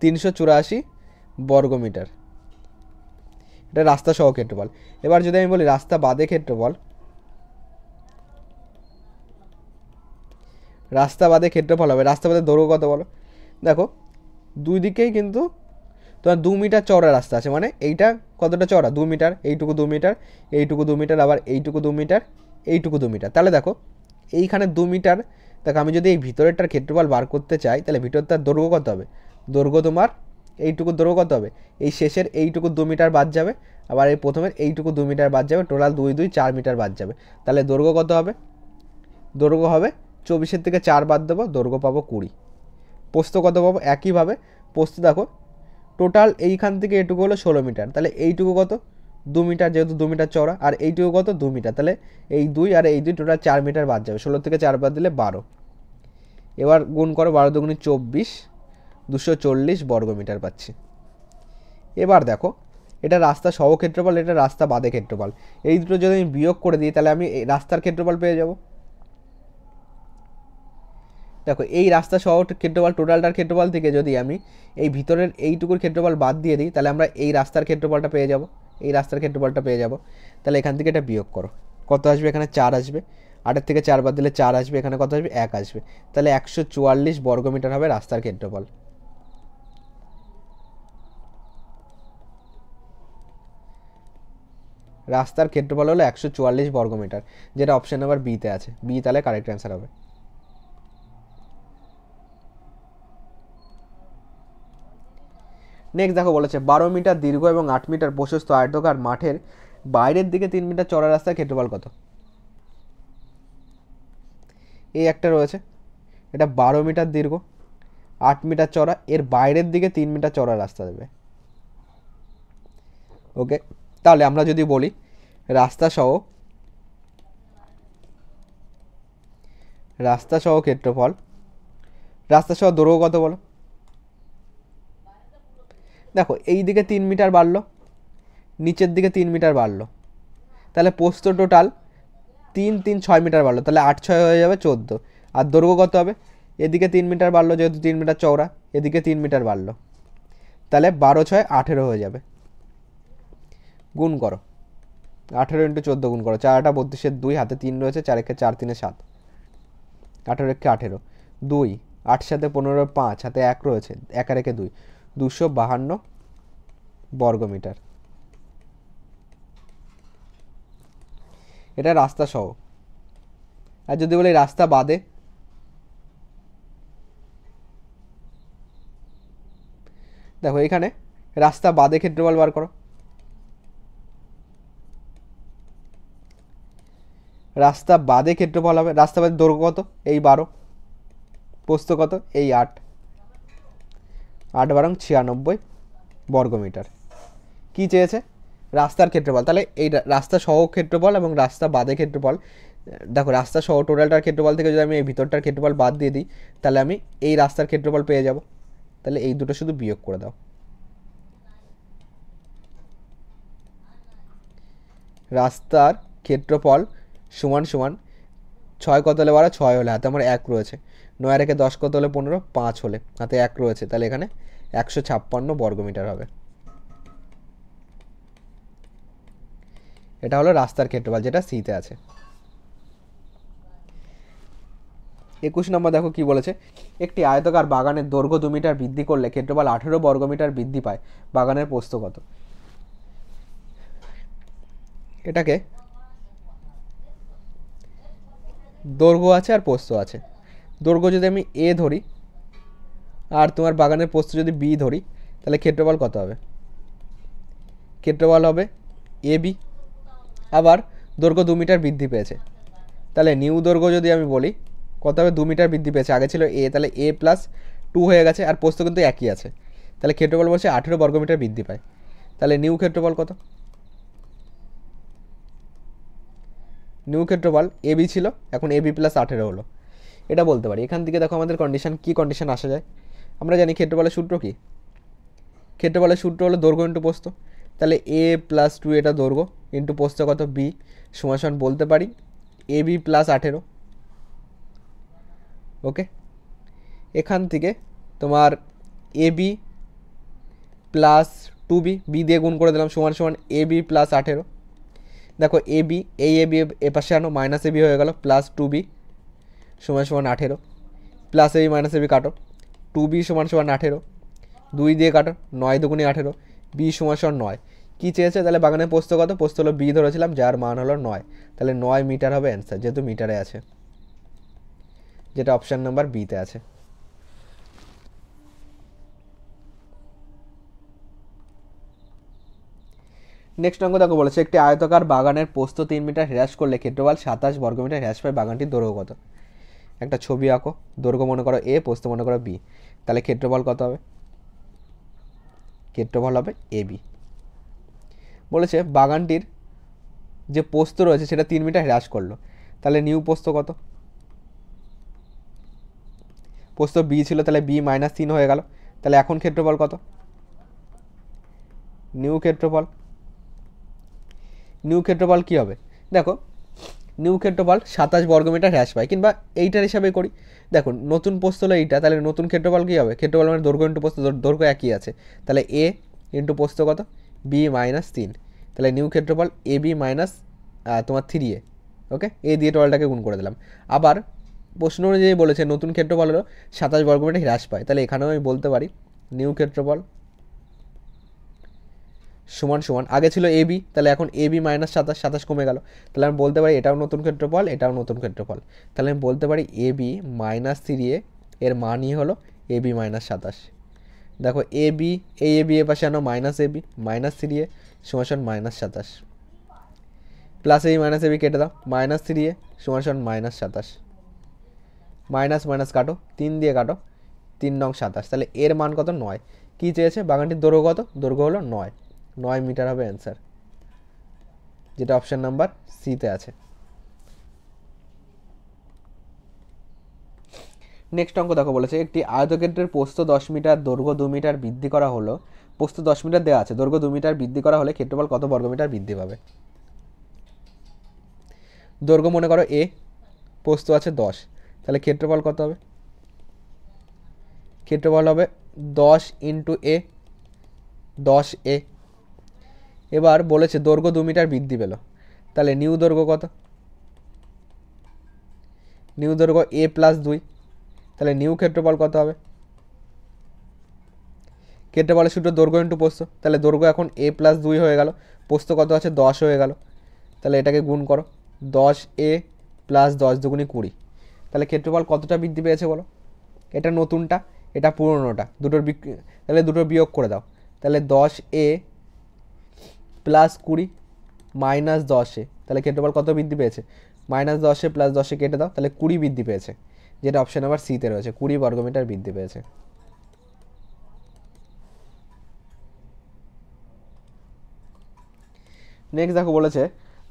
384 বর্গমিটার, এটা রাস্তা সহ ক্ষেত্রফল। এবার যদি আমি বলি রাস্তা বাদে ক্ষেত্রফল, রাস্তা বাদে ক্ষেত্রফল হবে, রাস্তা বাদে দৈর্ঘ্য কত বলো? দেখো দুই দিকেই কিন্তু তোমার 2 মিটার চওড়া রাস্তা আছে, মানে এইটা কতটা চওড়া 2 মিটার, এইটুকু 2 মিটার, এইটুকু 2 মিটার, আবার এইটুকু 2 মিটার, এইটুকু 2 মিটার, তাহলে দেখো এইখানে 2 মিটার, দেখো আমি যদি এই ভিতরেরটার ক্ষেত্রফল বার করতে চাই তাহলে ভিতরটার দৈর্ঘ্য কত হবে? দৈর্ঘ্য তোমার এইটুকু দৈর্ঘ্য কত হবে? এই শেষের এইটুকু 2 মিটার বাদ যাবে, আবার এই প্রথমের এইটুকু 2 মিটার বাদ যাবে, টোটাল 2 2 4 মিটার বাদ যাবে, তাহলে দৈর্ঘ্য কত হবে? দৈর্ঘ্য হবে 24 থেকে 4 বাদ দেবো, দৈর্ঘ্য পাবো 20। প্রস্থ কত পাবো? একইভাবে প্রস্থ দেখো টোটাল এইখান থেকে এটুকু হলো 16 মিটার, তাহলে এইটুকু কত 2 মিটার, যেহেতু 2 মিটার চওড়া, আর এইটুকু কত 2 মিটার, তাহলে এই 2 আর এই 2 টোটাল 4 মিটার বাদ যাবে, 16 থেকে 4 বাদ দিলে 12, এবার গুণ করো 12 2 24, 240 বর্গমিটার পাচ্ছি। এবার দেখো এটা রাস্তা সহ ক্ষেত্রফল, এটা রাস্তা বাদে ক্ষেত্রফল, এই দুটো যদি আমি বিয়োগ করে দিই তাহলে আমি রাস্তার ক্ষেত্রফল পেয়ে যাব। দেখো এই রাস্তা সহ ক্ষেত্রফল, টোটালটার ক্ষেত্রফল থেকে যদি আমি এই ভিতরের এইটুকুর ক্ষেত্রফল বাদ দিয়ে দিই, তাহলে আমরা এই রাস্তার ক্ষেত্রফলটা পেয়ে যাব, এই রাস্তার ক্ষেত্রফলটা পেয়ে যাব। তাহলে এখান থেকে এটা বিয়োগ করো, কত আসবে? এখানে 4 আসবে, 8 থেকে 4 বাদ দিলে 4 আসবে, এখানে কত আসবে? 1 আসবে। তাহলে 144 বর্গমিটার হবে রাস্তার ক্ষেত্রফল। রাস্তার ক্ষেত্রফল হলো 144 বর্গমিটার, যেটা অপশন নাম্বার বিতে আছে। বি তাহলে কারেক্ট অ্যান্সার হবে। নেক্সট দেখো বলেছে 12 মিটার দীর্ঘ এবং 8 মিটার প্রশস্ত আয়তাকার মাঠের বাইরের দিকে 3 মিটার চড়া রাস্তার ক্ষেত্রফল কত? এই একটা রয়েছে, এটা 12 মিটার দীর্ঘ, 8 মিটার চড়া, এর বাইরের দিকে 3 মিটার চড়া রাস্তা দেবে। ওকে, তাহলে আমরা যদি বলি রাস্তা সহ ক্ষেত্রফল, রাস্তা সহ দৈর্ঘ্য কত বলো? দেখো এই দিকে 3 মিটার বাড়লো, নিচের দিকে 3 মিটার বাড়লো, তাহলে প্রস্থ টোটাল 3 3 6 মিটার বাড়লো, তাহলে 8 6 হয়ে যাবে 14। আর দৈর্ঘ্য কত হবে? এদিকে 3 মিটার বাড়লো, যেহেতু 3 মিটার চওড়া, এদিকে 3 মিটার বাড়লো, তাহলে 12 6 18 হয়ে যাবে। গুণ করো, 18 ইন্টু 14 গুণ করো, 4 8 32, 2 হাতে 3 রয়েছে, 4 1 4 3 7, 18 1 18, 2 8 সাথে 15, 5 হাতে 1 রয়েছে, 1 আর 1 2, 252 বর্গমিটার। এটা রাস্তা সহ। আর যদি বলি রাস্তা বাদে, দেখো এখানে রাস্তা বাদে ক্ষেত্রফল বার করো। রাস্তা বাদে ক্ষেত্রফল হবে, রাস্তা বাদে দৈর্ঘ্য কত? এই 12, প্রস্থ কত? এই 8, 8 বারং 96 বর্গমিটার। কি চেয়েছে? রাস্তার ক্ষেত্রফল। তাহলে এই রাস্তা সহ ক্ষেত্রফল এবং রাস্তা বাদে ক্ষেত্রফল, দেখো রাস্তা সহ টোটালটার ক্ষেত্রফল থেকে যদি আমি এই ভিতরটার ক্ষেত্রফল বাদ দিয়ে দিই, তাহলে আমি এই রাস্তার ক্ষেত্রফল পেয়ে যাব। তাহলে এই দুটো শুধু বিয়োগ করে দাও। রাস্তার ক্ষেত্রফল সমান সমান 6 কত হলে 12, 6 হলে, হাতে আমার 1 রয়েছে, 9 আর 1 10 কত হলে 15, 5 হলে, হাতে 1 রয়েছে, তাহলে এখানে 156 বর্গমিটার হবে। এটা হলো রাস্তার ক্ষেত্রফল, যেটা সিতে আছে। 21 নম্বর দেখো কি বলেছে, একটি আয়তাকার বাগানের দৈর্ঘ্য 2 মিটার বৃদ্ধি করলে ক্ষেত্রফল 18 বর্গমিটার বৃদ্ধি পায়, বাগানের প্রস্থ কত? এটাকে দৈর্ঘ্য আছে আর প্রস্থ আছে। দৈর্ঘ্য যদি আমি এ ধরি আর তোমার বাগানের প্রস্থ যদি বি ধরি, তাহলে ক্ষেত্রফল কত হবে? ক্ষেত্রফল হবে এ বি। আবার দৈর্ঘ্য 2 মিটার বৃদ্ধি পেয়েছে, তাহলে নিউ দৈর্ঘ্য যদি আমি বলি কত হবে? 2 মিটার বৃদ্ধি পেয়েছে, আগে ছিল এ, তাহলে এ প্লাস 2 হয়ে গেছে, আর প্রস্থ কিন্তু একই আছে, তাহলে ক্ষেত্রফল বলছে 18 বর্গমিটার বৃদ্ধি পায়। তাহলে নিউ ক্ষেত্রফল কত? নিউ ক্ষেত্রফল এ বি ছিল, এখন এ বি প্লাস 18 হলো, এটা বলতে পারি। এখান থেকে দেখো আমাদের কন্ডিশন, কি কন্ডিশন আসা যায়? আমরা জানি ক্ষেত্রফলের সূত্র কি? ক্ষেত্রফলের সূত্র হলো দৈর্ঘ্য ইন্টু প্রস্থ, তাহলে এ প্লাস 2 এটা দৈর্ঘ্য ইন্টু প্রস্থ কত? বি, সমান বলতে পারি এ বি প্লাস 18। ওকে, এখান থেকে তোমার A B plus 2b, B দিয়ে গুণ করে দিলাম, সমান এ বি প্লাস 18। দেখো এ বি, এই এ বি এপাশে আনো, মাইনাস এ বি হয়ে গেল, প্লাস 2b সমান 18, plus A B minus A B কাটো, 2b সমান 18, 2 দিয়ে কাটো, 9 দুগুণে 18, বি সমান 9। কী চেয়েছে? তাহলে বাগানের প্রস্থ কত? প্রস্থ হলো বি ধরেছিলাম, যার মান হলো 9, তাহলে 9 মিটার হবে অ্যান্সার, যেহেতু মিটারে আছে, যেটা অপশান নাম্বার বিতে আছে। নেক্সট অঙ্ক দেখো বলেছে, একটি আয়তাকার বাগানের প্রস্থ 3 মিটার হ্রাস করলে ক্ষেত্রফল 27 বর্গমিটার হ্রাস পায়, বাগানটির দৈর্ঘ্য কত? একটা ছবি আঁকো, দৈর্ঘ্য মনে করো এ, প্রস্থ মনে করো বি, তাহলে ক্ষেত্রফল কত হবে? ক্ষেত্রফল হবে এ বি। বলেছে বাগানটির যে প্রস্থ রয়েছে সেটা 3 মিটার হ্রাস করলো, তাহলে নিউ প্রস্থ কত? প্রস্থ বি ছিল, তাহলে বি মাইনাস 3 হয়ে গেল, তাহলে এখন ক্ষেত্রফল কত? নিউ ক্ষেত্রফল। নিউ ক্ষেত্রফল কী হবে? দেখো নিউ ক্ষেত্রফল 27 বর্গমিটার হ্রাস পায়, কিংবা এইটার হিসাবে করি। দেখুন নতুন প্রস্থ হলো এইটা, তাহলে নতুন ক্ষেত্রফল কী হবে? ক্ষেত্রফল মানে দৈর্ঘ্য ইন্টু প্রস্থ, দৈর্ঘ্য একই আছে, তাহলে এ ইন্টু প্রস্থ কত? বি মাইনাস 3, তাহলে নিউ ক্ষেত্রফল এ বি মাইনাস তোমার 3a। ওকে, এ দিয়ে টোটালটাকে গুণ করে দিলাম। আবার প্রশ্ন অনুযায়ী বলেছে নতুন ক্ষেত্রফল হলো 27 বর্গমিটার হ্রাস পায়, তাহলে এখানেও আমি বলতে পারি নিউ ক্ষেত্রফল সমান সমান, আগে ছিল এ বি, তাহলে এখন এ বি মাইনাস 27 কমে গেল, তাহলে আমি বলতে পারি এটাও নতুন ক্ষেত্রফল, এটাও নতুন ক্ষেত্রফল, তাহলে আমি বলতে পারি এ বি মাইনাস 3a এর মানই হলো এ বি মাইনাস 27। দেখো এ বি, এই এ বি এর পাশে আনো minus A B, minus 3a সমান মাইনাস 27, প্লাস এই মাইনাস এ বি কেটে দাও, মাইনাস 3a সমান মাইনাস 27, মাইনাস মাইনাস কাটো, 3 দিয়ে কাটো, 3 নং 27, তাহলে এর মান কত? 9। কী চেয়েছে? বাগানটির দৈর্ঘ্য কত? দৈর্ঘ্য হলো 9 মিটার হবে অ্যান্সার, যেটা অপশান নাম্বার সিতে আছে। নেক্সট অঙ্ক দেখো, বলেছে একটি আয়তক্ষেত্রের প্রস্থ 10 মিটার, দৈর্ঘ্য 2 মিটার বৃদ্ধি করা হলো। প্রস্থ 10 মিটার দেওয়া আছে, দৈর্ঘ্য 2 মিটার বৃদ্ধি করা হলে ক্ষেত্রফল কত বর্গমিটার বৃদ্ধি পাবে? দৈর্ঘ্য মনে করো এ, প্রস্থ আছে 10, তাহলে ক্ষেত্রফল কত হবে? ক্ষেত্রফল হবে 10 ইন্টু এ, 10a। এবার বলেছে দৈর্ঘ্য 2 মিটার বৃদ্ধি পেল, তাহলে নিউ দৈর্ঘ্য কত? নিউ দৈর্ঘ্য এ প্লাস 2, তাহলে নিউ ক্ষেত্রফল কত হবে? ক্ষেত্রফলের সূত্র দৈর্ঘ্য ইন্টু প্রস্থ, তাহলে দৈর্ঘ্য এখন এ প্লাস 2 হয়ে গেল, প্রস্থ কত আছে? 10 হয়ে গেল, তাহলে এটাকে গুণ করো, 10a প্লাস 10 দুগুণি 20, তাহলে ক্ষেত্রফল কতটা বৃদ্ধি পেয়েছে বলো? এটা নতুনটা, এটা পুরনোটা, তাহলে দুটোর বিয়োগ করে দাও, তাহলে 10a প্লাস 20 মাইনাস 10a, তাহলে ক্ষেত্রফল কত বৃদ্ধি পেয়েছে? মাইনাস 10a প্লাস 10a কেটে দাও, তাহলে 20 বৃদ্ধি পেয়েছে, যেটা অপশান নাম্বার সিতে রয়েছে, 20 বর্গমিটার বৃদ্ধি পেয়েছে। নেক্সট দেখো, বলেছে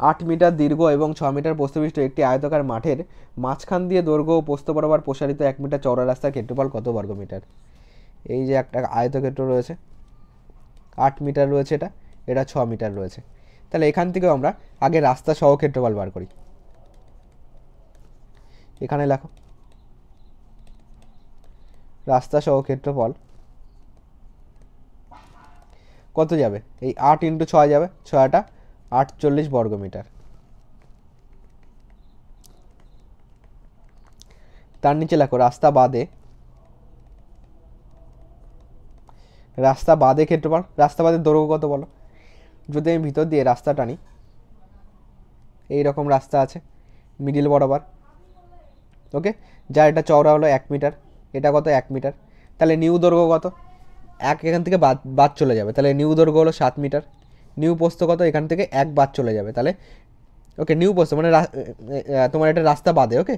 8 মিটার দীর্ঘ এবং 6 মিটার প্রস্থবিশিষ্ট একটি আয়তাকার মাঠের মাঝখান দিয়ে দৈর্ঘ্য ও প্রস্থ বরাবর প্রসারিত 1 মিটার চওড়া রাস্তার ক্ষেত্রফল কত বর্গমিটার? এই যে একটা আয়তক্ষেত্র রয়েছে, 8 মিটার রয়েছে, এটা 6 মিটার রয়েছে, তাহলে এখান থেকেও আমরা আগে রাস্তা সহ ক্ষেত্রফল বার করি। এখানে লেখো রাস্তা সহ ক্ষেত্রফল কত যাবে? এই 8 ইন্টু 6 যাবে, 6টা 48 বর্গমিটার। তার নিচে লেখো রাস্তা বাদে ক্ষেত্রফল। রাস্তা বাদে দৈর্ঘ্য কত বলো? যদি আমি ভিতর দিয়ে রাস্তা টানি, এই রকম রাস্তা আছে মিডিল বরাবর, ওকে, যার এটা চওড়া হলো 1 মিটার, এটা কত? 1 মিটার, তাহলে নিউ দৈর্ঘ্য কত? এখান থেকে বাদ চলে যাবে, তাহলে নিউ দৈর্ঘ্য হলো 7 মিটার, নিউ প্রস্থ কত? এখান থেকে 1 বাদ চলে যাবে, তাহলে ওকে নিউ প্রস্থ মানে তোমার এটা রাস্তা বাদে, ওকে,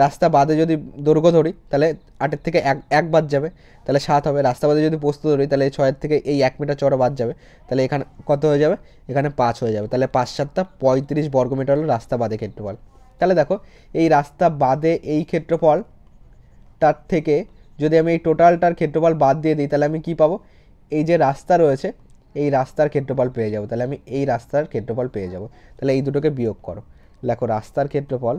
রাস্তা বাদে যদি দৈর্ঘ্য ধরি তাহলে 8-এর থেকে 1 বাদ যাবে, তাহলে 7 হবে। রাস্তা বাদে যদি প্রস্থ ধরি তাহলে 6-এর থেকে এই 1 মিটার চওড়া বাদ যাবে, তাহলে এখানে কত হয়ে যাবে? এখানে 5 হয়ে যাবে, তাহলে 5-7 35 বর্গমিটার হলো রাস্তা বাদে ক্ষেত্রফল। তাহলে দেখো এই রাস্তা বাদে এই ক্ষেত্রফলটার থেকে যদি আমি এই টোটালটার ক্ষেত্রফল বাদ দিয়ে দিই, তাহলে আমি কি পাবো? এই যে রাস্তা রয়েছে এই রাস্তার ক্ষেত্রফল পেয়ে যাব, তাহলে আমি এই রাস্তার ক্ষেত্রফল পেয়ে যাব। তাহলে এই দুটোকে বিয়োগ করো, লেখো রাস্তার ক্ষেত্রফল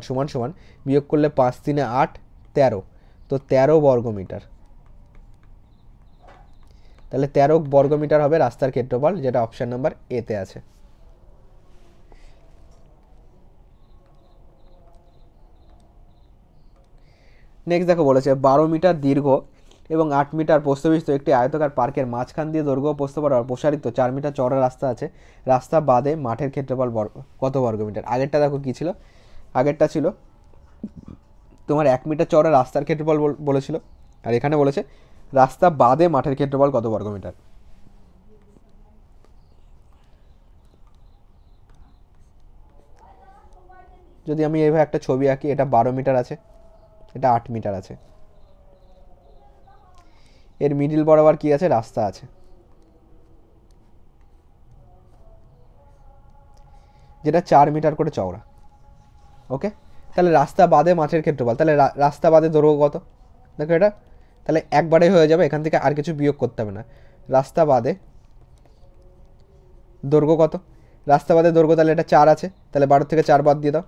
সমান সমান বিয়োগ করলে 5 3 8 13, তো 13 বর্গমিটার, তাহলে 13 বর্গমিটার হবে রাস্তার ক্ষেত্রফল, যেটা অপশান নাম্বার এতে আছে। নেক্সট দেখো, বলেছে 12 মিটার দীর্ঘ এবং 8 মিটার প্রস্থবিশিষ্ট একটি আয়তাকার পার্কের মাঝখান দিয়ে দৈর্ঘ্য ও প্রস্থ বরাবর প্রসারিত 4 মিটার চওড়া রাস্তা আছে। রাস্তা বাদে মাঠের ক্ষেত্রফল কত বর্গমিটার? আগেরটা দেখো কী ছিল? আগেরটা ছিল তোমার 1 মিটার চওড়া রাস্তার ক্ষেত্রফল বলেছিল, আর এখানে বলেছে রাস্তা বাদে মাঠের ক্ষেত্রফল কত বর্গমিটার। যদি আমি এইভাবে একটা ছবি আঁকি, এটা 12 মিটার আছে, এটা 8 মিটার আছে, এর মিডিল বরাবর কি আছে? রাস্তা আছে, যেটা 4 মিটার করে চওড়া, ওকে, তাহলে রাস্তা বাদে মাঠের ক্ষেত্রফল, তাহলে রাস্তা বাদে দৈর্ঘ্য কত? দেখো এটা তাহলে একবারে হয়ে যাবে, এখান থেকে আর কিছু বিয়োগ করতে হবে না। রাস্তা বাদে দৈর্ঘ্য কত, রাস্তা বাদে দৈর্ঘ্য তাহলে এটা 4 আছে, তাহলে 12 থেকে 4 বাদ দিয়ে দাও,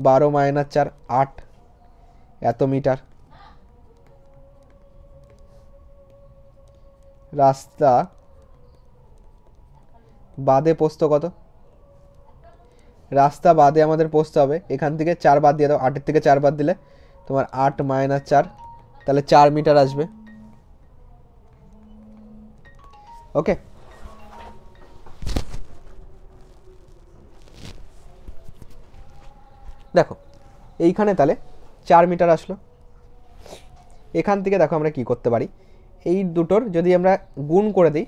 12 - 4 8 এত মিটার। রাস্তা বাদে প্রস্থ কত, রাস্তা বাদে আমাদের প্রস্থ হবে, এখান থেকে 4 বাদ দিয়ে দাও, 8-এর থেকে 4 বাদ দিলে তোমার 8 - 4 তাহলে 4 মিটার আসবে। ওকে, দেখো এইখানে তাহলে 4 মিটার আসলো। এখান থেকে দেখো আমরা কি করতে পারি, এই দুটোর যদি আমরা গুণ করে দিই,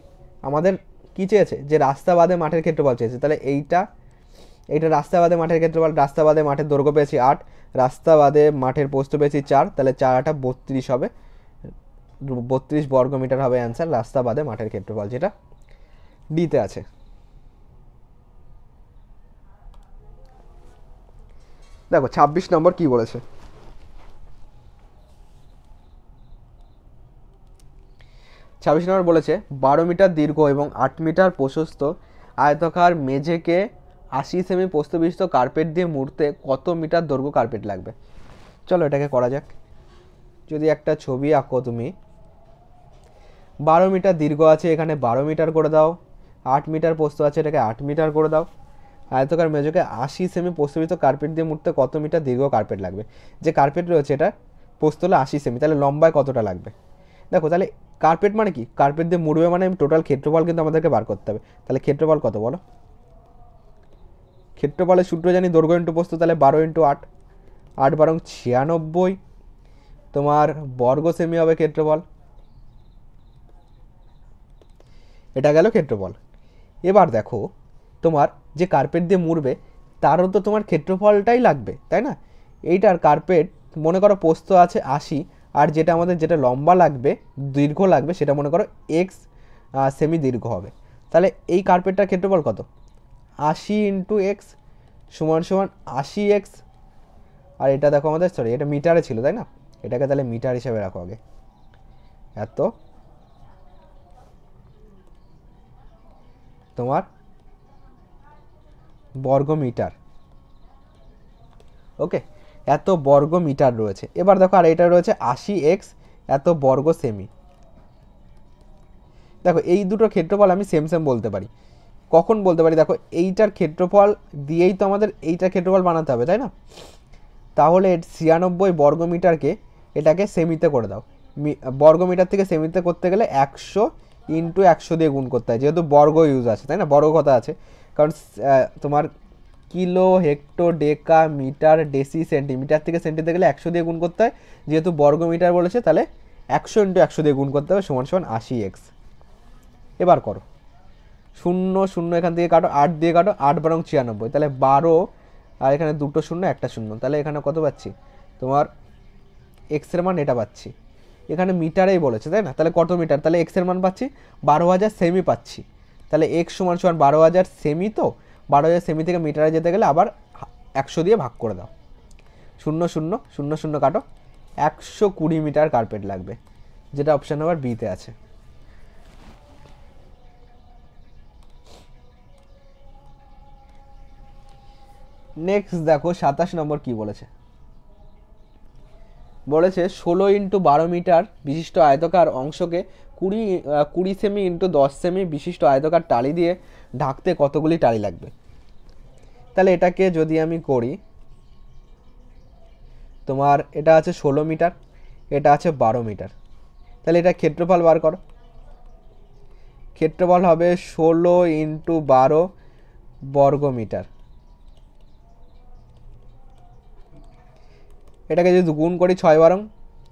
আমাদের কি চেয়েছে যে রাস্তা বাদে মাঠের ক্ষেত্রফল চেয়েছে, তাহলে এইটা রাস্তা বাদে মাঠের ক্ষেত্রফল, রাস্তা বাদে মাঠের দৈর্ঘ্য পেয়েছি 8, রাস্তা বাদে মাঠের প্রস্থ পেয়েছি 4, তাহলে 4 × 8 = 32 হবে, 32 বর্গ মিটার হবে অ্যান্সার রাস্তা বাদে মাঠের ক্ষেত্রফল, যেটা ডিতে আছে। দেখো 26 নম্বর কি বলেছে, 26 নম্বর বলেছে 12 মিটার দীর্ঘ এবং 8 মিটার প্রশস্ত আয়তাকার মেঝেকে 80 সেমি প্রস্থ বিশিষ্ট কার্পেট দিয়ে মুড়তে কত মিটার দৈর্ঘ্য কার্পেট লাগবে। চলো এটাকে করা যাক। যদি একটা ছবি আঁকো তুমি, 12 মিটার দীর্ঘ আছে, এখানে 12 মিটার করে দাও, 8 মিটার প্রস্থ আছে, এটাকে 8 মিটার করে দাও, আয়তাকার মেঝেকে 80 সেমি প্রস্থবিশিষ্ট কার্পেট দিয়ে মুড়তে কত মিটার দীর্ঘ কার্পেট লাগবে। যে কার্পেট রয়েছে এটা প্রস্থ হলো 80 সেমি, তাহলে লম্বায় কতটা লাগবে। দেখো তাহলে কার্পেট মানে কি, কার্পেট দিয়ে মুড়বে মানে টোটাল ক্ষেত্রফল কিন্তু আমাদেরকে বার করতে হবে। তাহলে ক্ষেত্রফল কত বলো, ক্ষেত্রফলের সূত্র জানি দৈর্ঘ্য ইন্টু প্রস্থ, তাহলে 12 × 8, 8 × 12 96 তোমার বর্গ সেমি হবে ক্ষেত্রফল। এটা গেল ক্ষেত্রফল। এবার দেখো তোমার যে কার্পেট দিয়ে মুড়বে তারও তো তোমার ক্ষেত্রফলটাই লাগবে, তাই না। এইটার কার্পেট মনে করো প্রস্থ আছে 80, আর যেটা আমাদের যেটা লম্বা লাগবে দীর্ঘ লাগবে সেটা মনে করো এক্স সেমি দীর্ঘ হবে। তাহলে এই কার্পেটটার ক্ষেত্রফল কত, 80 × x = 80x। আর এটা দেখো আমাদের সরি এটা মিটারে ছিল, তাই না, এটাকে তাহলে মিটার হিসেবে রাখো আগে, এত তোমার বর্গ মিটার। ওকে, এত বর্গ মিটার রয়েছে। এবার দেখো আর এটা রয়েছে 80x এত বর্গ সেমি। দেখো এই দুটো ক্ষেত্রফল আমি সেম সেম বলতে পারি। কখন বলতে পারি, দেখো এইটার ক্ষেত্রফল দিয়েই তো আমাদের এইটার ক্ষেত্রফল বানাতে হবে, তাই না। তাহলে 96 বর্গ মিটারকে এটাকে সেমিতে করে দাও, বর্গ মিটার থেকে সেমিতে করতে গেলে 100 × 100 দিয়ে গুণ করতে হয়, যেহেতু বর্গ ইউজ আছে, তাই না, বর্গ কথা আছে। কারণ তোমার কিলো, হেক্টর, ডেকা, মিটার, ডেসি, সেন্টিমিটার থেকে সেন্টিতে গেলে 100 দিয়ে গুণ করতে হয়, যেহেতু বর্গ মিটার বলেছে তাহলে 100 × 100 দিয়ে গুণ করতে হবে, = 80x। এবার করো 0 0 এখান থেকে কাটো, 8 দিয়ে কাটো, 8 × 12 96, তাহলে 12 আর এখানে দুটো শূন্য একটা শূন্য, তাহলে এখানে কত পাচ্ছি তোমার এক্সের মান এটা পাচ্ছি। এখানে মিটারেই বলেছে, তাই না, তাহলে কত মিটার, তাহলে এক্সের মান পাচ্ছি 12,000 সেমি পাচ্ছি। তাহলে x = 12,000 সেমি, তো 12,000 সেমি থেকে মিটারে যেতে গেলে আবার 100 দিয়ে ভাগ করে দাও, 0 0 0 0 কাটো, 120 মিটার কার্পেট লাগবে, যেটা অপশান নাম্বার বিতে আছে। নেক্সট দেখো 27 নম্বর কি বলেছে, বলেছে 16 × 12 মিটার বিশিষ্ট আয়তকার অংশকে 20 সেমি × 10 সেমি বিশিষ্ট আয়তকার টালি দিয়ে ঢাকতে কতগুলি টালি লাগবে। তাহলে এটাকে যদি আমি করি, তোমার এটা আছে 16 মিটার, এটা আছে 12 মিটার, তাহলে এটা ক্ষেত্রফল বার করো। ক্ষেত্রফল হবে 16 × 12 বর্গ মিটার। এটাকে যদি গুণ করি 6 12,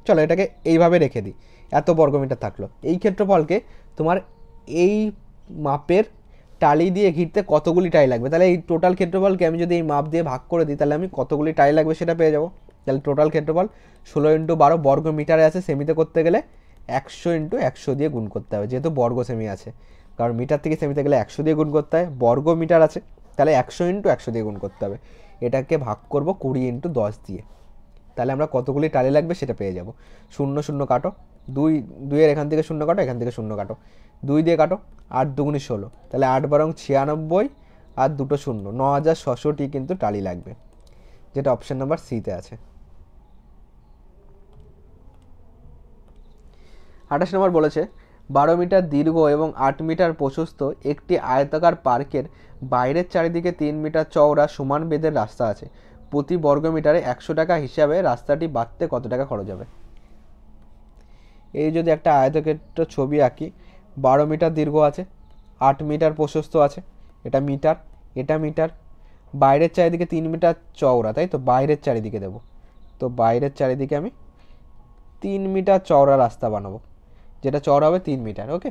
চলো এটাকে এইভাবে রেখে দিই, এত বর্গমিটার থাকলো। এই ক্ষেত্রফলকে তোমার এই মাপের টালি দিয়ে ঘিরতে কতগুলি টালি লাগবে, তাহলে এই টোটাল ক্ষেত্রফলকে আমি যদি এই মাপ দিয়ে ভাগ করে দিই তাহলে আমি কতগুলি টালি লাগবে সেটা পেয়ে যাবো। তাহলে টোটাল ক্ষেত্রফল 16 × 12 বর্গ মিটারে আছে, সেমিতে করতে গেলে 100 × 100 দিয়ে গুণ করতে হবে, যেহেতু বর্গ সেমি আছে, কারণ মিটার থেকে সেমিতে গেলে 100 দিয়ে গুণ করতে হয়, বর্গ মিটার আছে তাহলে 100 × 100 দিয়ে গুণ করতে হবে। এটাকে ভাগ করব 20 × 10 দিয়ে, তাহলে আমরা কতগুলি টালি লাগবে সেটা পেয়ে যাব। 0 0 কাটো, 2 2 এর এখান থেকে 0 কাটো, এখান থেকে 0 কাটো, 2 দিয়ে কাটো, 8 দুগুণে 16, তাহলে 8 বারং 96 আর দুটো শূন্য, 9600টি কিন্তু টালি লাগবে, যেটা অপশন নাম্বার সিতে আছে। 28 নম্বর বলেছে 12 মিটার দীর্ঘ এবং 8 মিটার প্রশস্ত একটি আয়তাকার পার্কের বাইরের চারিদিকে 3 মিটার চওড়া সমান বেধের রাস্তা আছে। প্রতি বর্গ মিটারে 100 টাকা হিসাবে রাস্তাটি বাঁধতে কত টাকা খরচ হবে? এই যদি একটা আয়তক্ষেত্র ছবি আঁকি, 12 মিটার দীর্ঘ আছে, 8 মিটার প্রশস্ত আছে, এটা মিটার, এটা মিটার, বাইরের চারিদিকে 3 মিটার চওড়া, তাই তো বাইরের চারিদিকে দেব, তো বাইরের চারিদিকে আমি 3 মিটার চওড়া রাস্তা বানাবো, যেটা চওড়া হবে 3 মিটার। ওকে,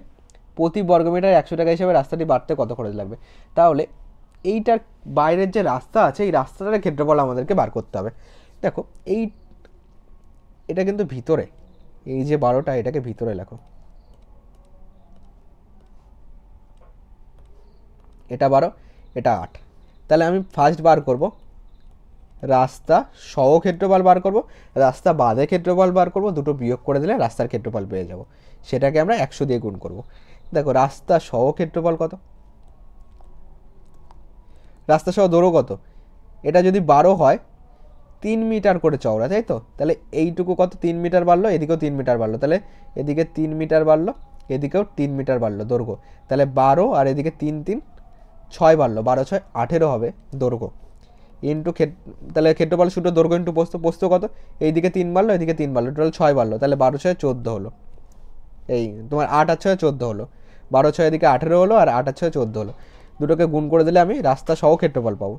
প্রতি বর্গ মিটার 100 টাকা হিসেবে রাস্তাটি বাড়তে কত খরচ লাগবে? তাহলে এইটার বাইরের যে রাস্তা আছে এই রাস্তাটার ক্ষেত্রফল আমাদেরকে বার করতে হবে। দেখো এটা কিন্তু ভিতরে, এই যে 12টা এটাকে ভিতরে লেখো, এটা 12, এটা 8, তাহলে আমি ফার্স্ট বার করব রাস্তা সহ ক্ষেত্রফল বার করব, রাস্তা বাদে ক্ষেত্রফল বার করব, দুটো বিয়োগ করে দিলে রাস্তার ক্ষেত্রফল পেয়ে যাব, সেটাকে আমরা 100 দিয়ে গুণ করব। দেখো রাস্তা সহ ক্ষেত্রফল কত, রাস্তা সহ দৈর্ঘ্য কত, এটা যদি 12 হয় 3 মিটার করে চওড়া, তাই তো, তাহলে এইটুকু কত 3 মিটার বাড়লো, এদিকেও 3 মিটার বাড়লো, তাহলে এদিকে 3 মিটার বাড়লো, এদিকেও 3 মিটার বাড়লো দৈর্ঘ্য, তাহলে 12 আর এদিকে 3 3 6 বাড়লো, 12 6 18 হবে দৈর্ঘ্য, ইন্টু তাহলে ক্ষেত্রফল সূত্র দৈর্ঘ্য ইন্টু প্রস্থ, প্রস্থ কত, এইদিকে 3 বাড়লো, এদিকে 3 বাড়লো, টোটাল 6 বাড়লো, তাহলে 12 6 14 হলো, এই তোমার 8 আর 6 14 হলো, 12 6 এদিকে 18 হলো আর 8 আর 6 14 হলো, দুটোকে গুণ করে দিলে আমি রাস্তা সহ ক্ষেত্রফল পাবো।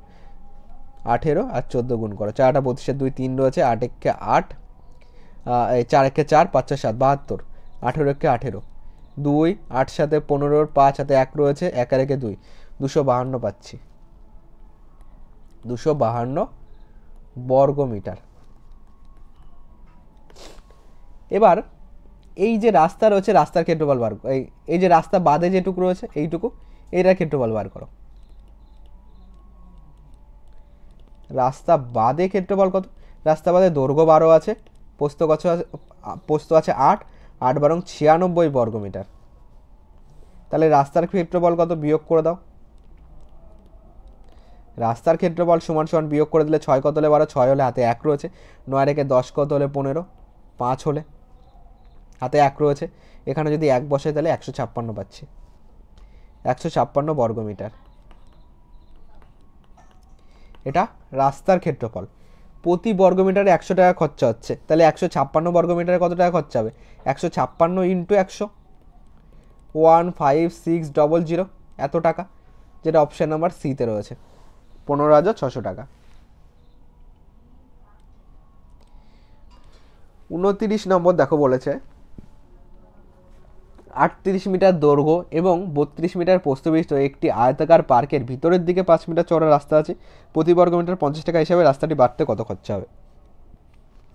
18 আর 14 গুণ করো, 4 32 2 3 রয়েছে, 8 একে 8, 4 একে 4, 5 4 7 72, 18 একে 18, 2 8 সাথে 15, 5 হাতে 1 রয়েছে, 1 আর একে 2, 252 পাচ্ছি, 252 বর্গ মিটার। এবার এই যে রাস্তা রয়েছে রাস্তার ক্ষেত্রফল বার, এই যে রাস্তা বাদে যেটুকু রয়েছে এইটুকু, এইটার ক্ষেত্রফল বার করো। রাস্তা বাদে ক্ষেত্রফল কত, রাস্তা বাদে দৈর্ঘ্য 12 আছে, প্রস্থ আছে 8, 8 বারং 96 বর্গ মিটার, তাহলে রাস্তার ক্ষেত্রফল কত বিয়োগ করে দাও, রাস্তার ক্ষেত্রফল সমান সমান বিয়োগ করে দিলে 6 কত হলে 12, 6 হলে হাতে 1 রয়েছে, 9 রেখে 10 কত হলে 15, 5 হলে হাতে 1 রয়েছে, এখানে যদি 1 বসাই তাহলে 156 পাচ্ছি, 156 বর্গ মিটার, এটা রাস্তার ক্ষেত্রফল। প্রতি বর্গ মিটারে 100 টাকা খরচা হচ্ছে, তাহলে 156 বর্গ মিটারে কত টাকা খরচা হবে, 156 ইন্টু 100, 15600 এত টাকা, যেটা অপশন নাম্বার সিতে রয়েছে, 15,600 টাকা। 29 নম্বর দেখো বলেছে 38 মিটার দৈর্ঘ্য এবং 32 মিটার প্রস্থ বিশিষ্ট একটি আয়তাকার পার্কের ভিতরের দিকে 5 মিটার চওড়া রাস্তা আছে, প্রতি বর্গ মিটার 50 টাকা হিসাবে রাস্তাটি বাড়তে কত খরচা হবে?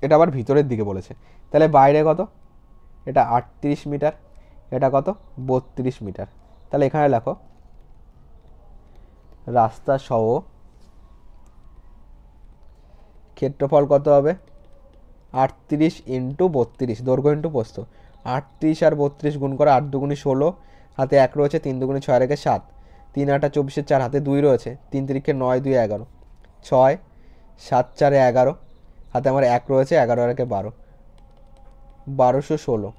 এটা আবার ভিতরের দিকে বলেছে, তাহলে বাইরে কত, এটা 38 মিটার, এটা কত 32 মিটার, তাহলে এখানে লেখো রাস্তা সহ ক্ষেত্রফল কত হবে, 38 ইন্টু 32 দৈর্ঘ্য ইন্টু প্রস্থ, 38 আর 32 গুণ করে 8 দুগুণে 16, হাতে 1 রয়েছে, 3 দুগুণে 6 রেখে 7, 3 8 24, 4 হাতে 2 রয়েছে, 3 তিরিখে 9 2 11, 6 7 4 11, হাতে আমার 1 রয়েছে, 11 রেখে 12, 1216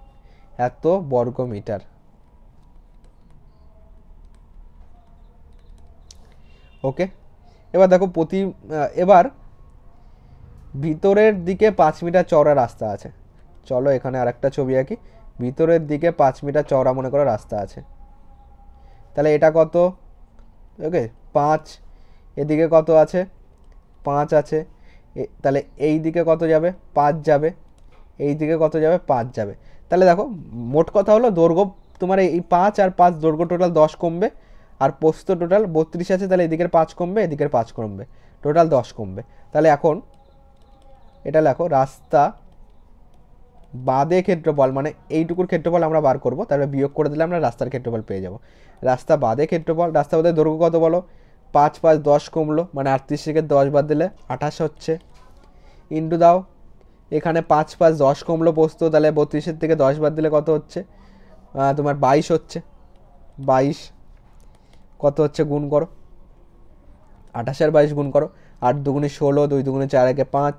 এত বর্গ মিটার। ওকে, এবার দেখো এবার ভিতরের দিকে 5 মিটার চওড়া রাস্তা আছে, চলো এখানে আরেকটা ছবি আঁকি, ভিতরের দিকে 5 মিটার চওড়া মনে করো রাস্তা আছে, তাহলে এটা কত, ওকে 5, এদিকে কত আছে 5 আছে, তাহলে এই দিকে কত যাবে 5 যাবে, এই দিকে কত যাবে 5 যাবে, তাহলে দেখো মোট কথা হলো দৈর্ঘ্য তোমার এই 5 আর 5 দৈর্ঘ্য টোটাল 10 কমবে, আর প্রস্থ টোটাল 32 আছে, তাহলে এদিকের 5 কমবে, এদিকের 5 কমবে, টোটাল 10 কমবে। তাহলে এখন এটা লেখো রাস্তা বাদে ক্ষেত্রফল, মানে এইটুকুর ক্ষেত্রফল আমরা বার করব, তাহলে বিয়োগ করে দিলে আমরা রাস্তার ক্ষেত্রফল পেয়ে যাব। রাস্তা বাদে ক্ষেত্রফল, রাস্তা বাদে দৈর্ঘ্য কত বলো, 5 5 10 কমলো, মানে 38 থেকে 10 বাদ দিলে 28 হচ্ছে, ইন্টু দাও এখানে 5 5 10 কমলো প্রস্থ, তাহলে 32 থেকে 10 বাদ দিলে কত হচ্ছে তোমার 22 হচ্ছে, 22 কত হচ্ছে গুণ করো, 28 আর 22 গুণ করো, 8 দুগুণে 16, 2 দুগুণে 4 একে 5,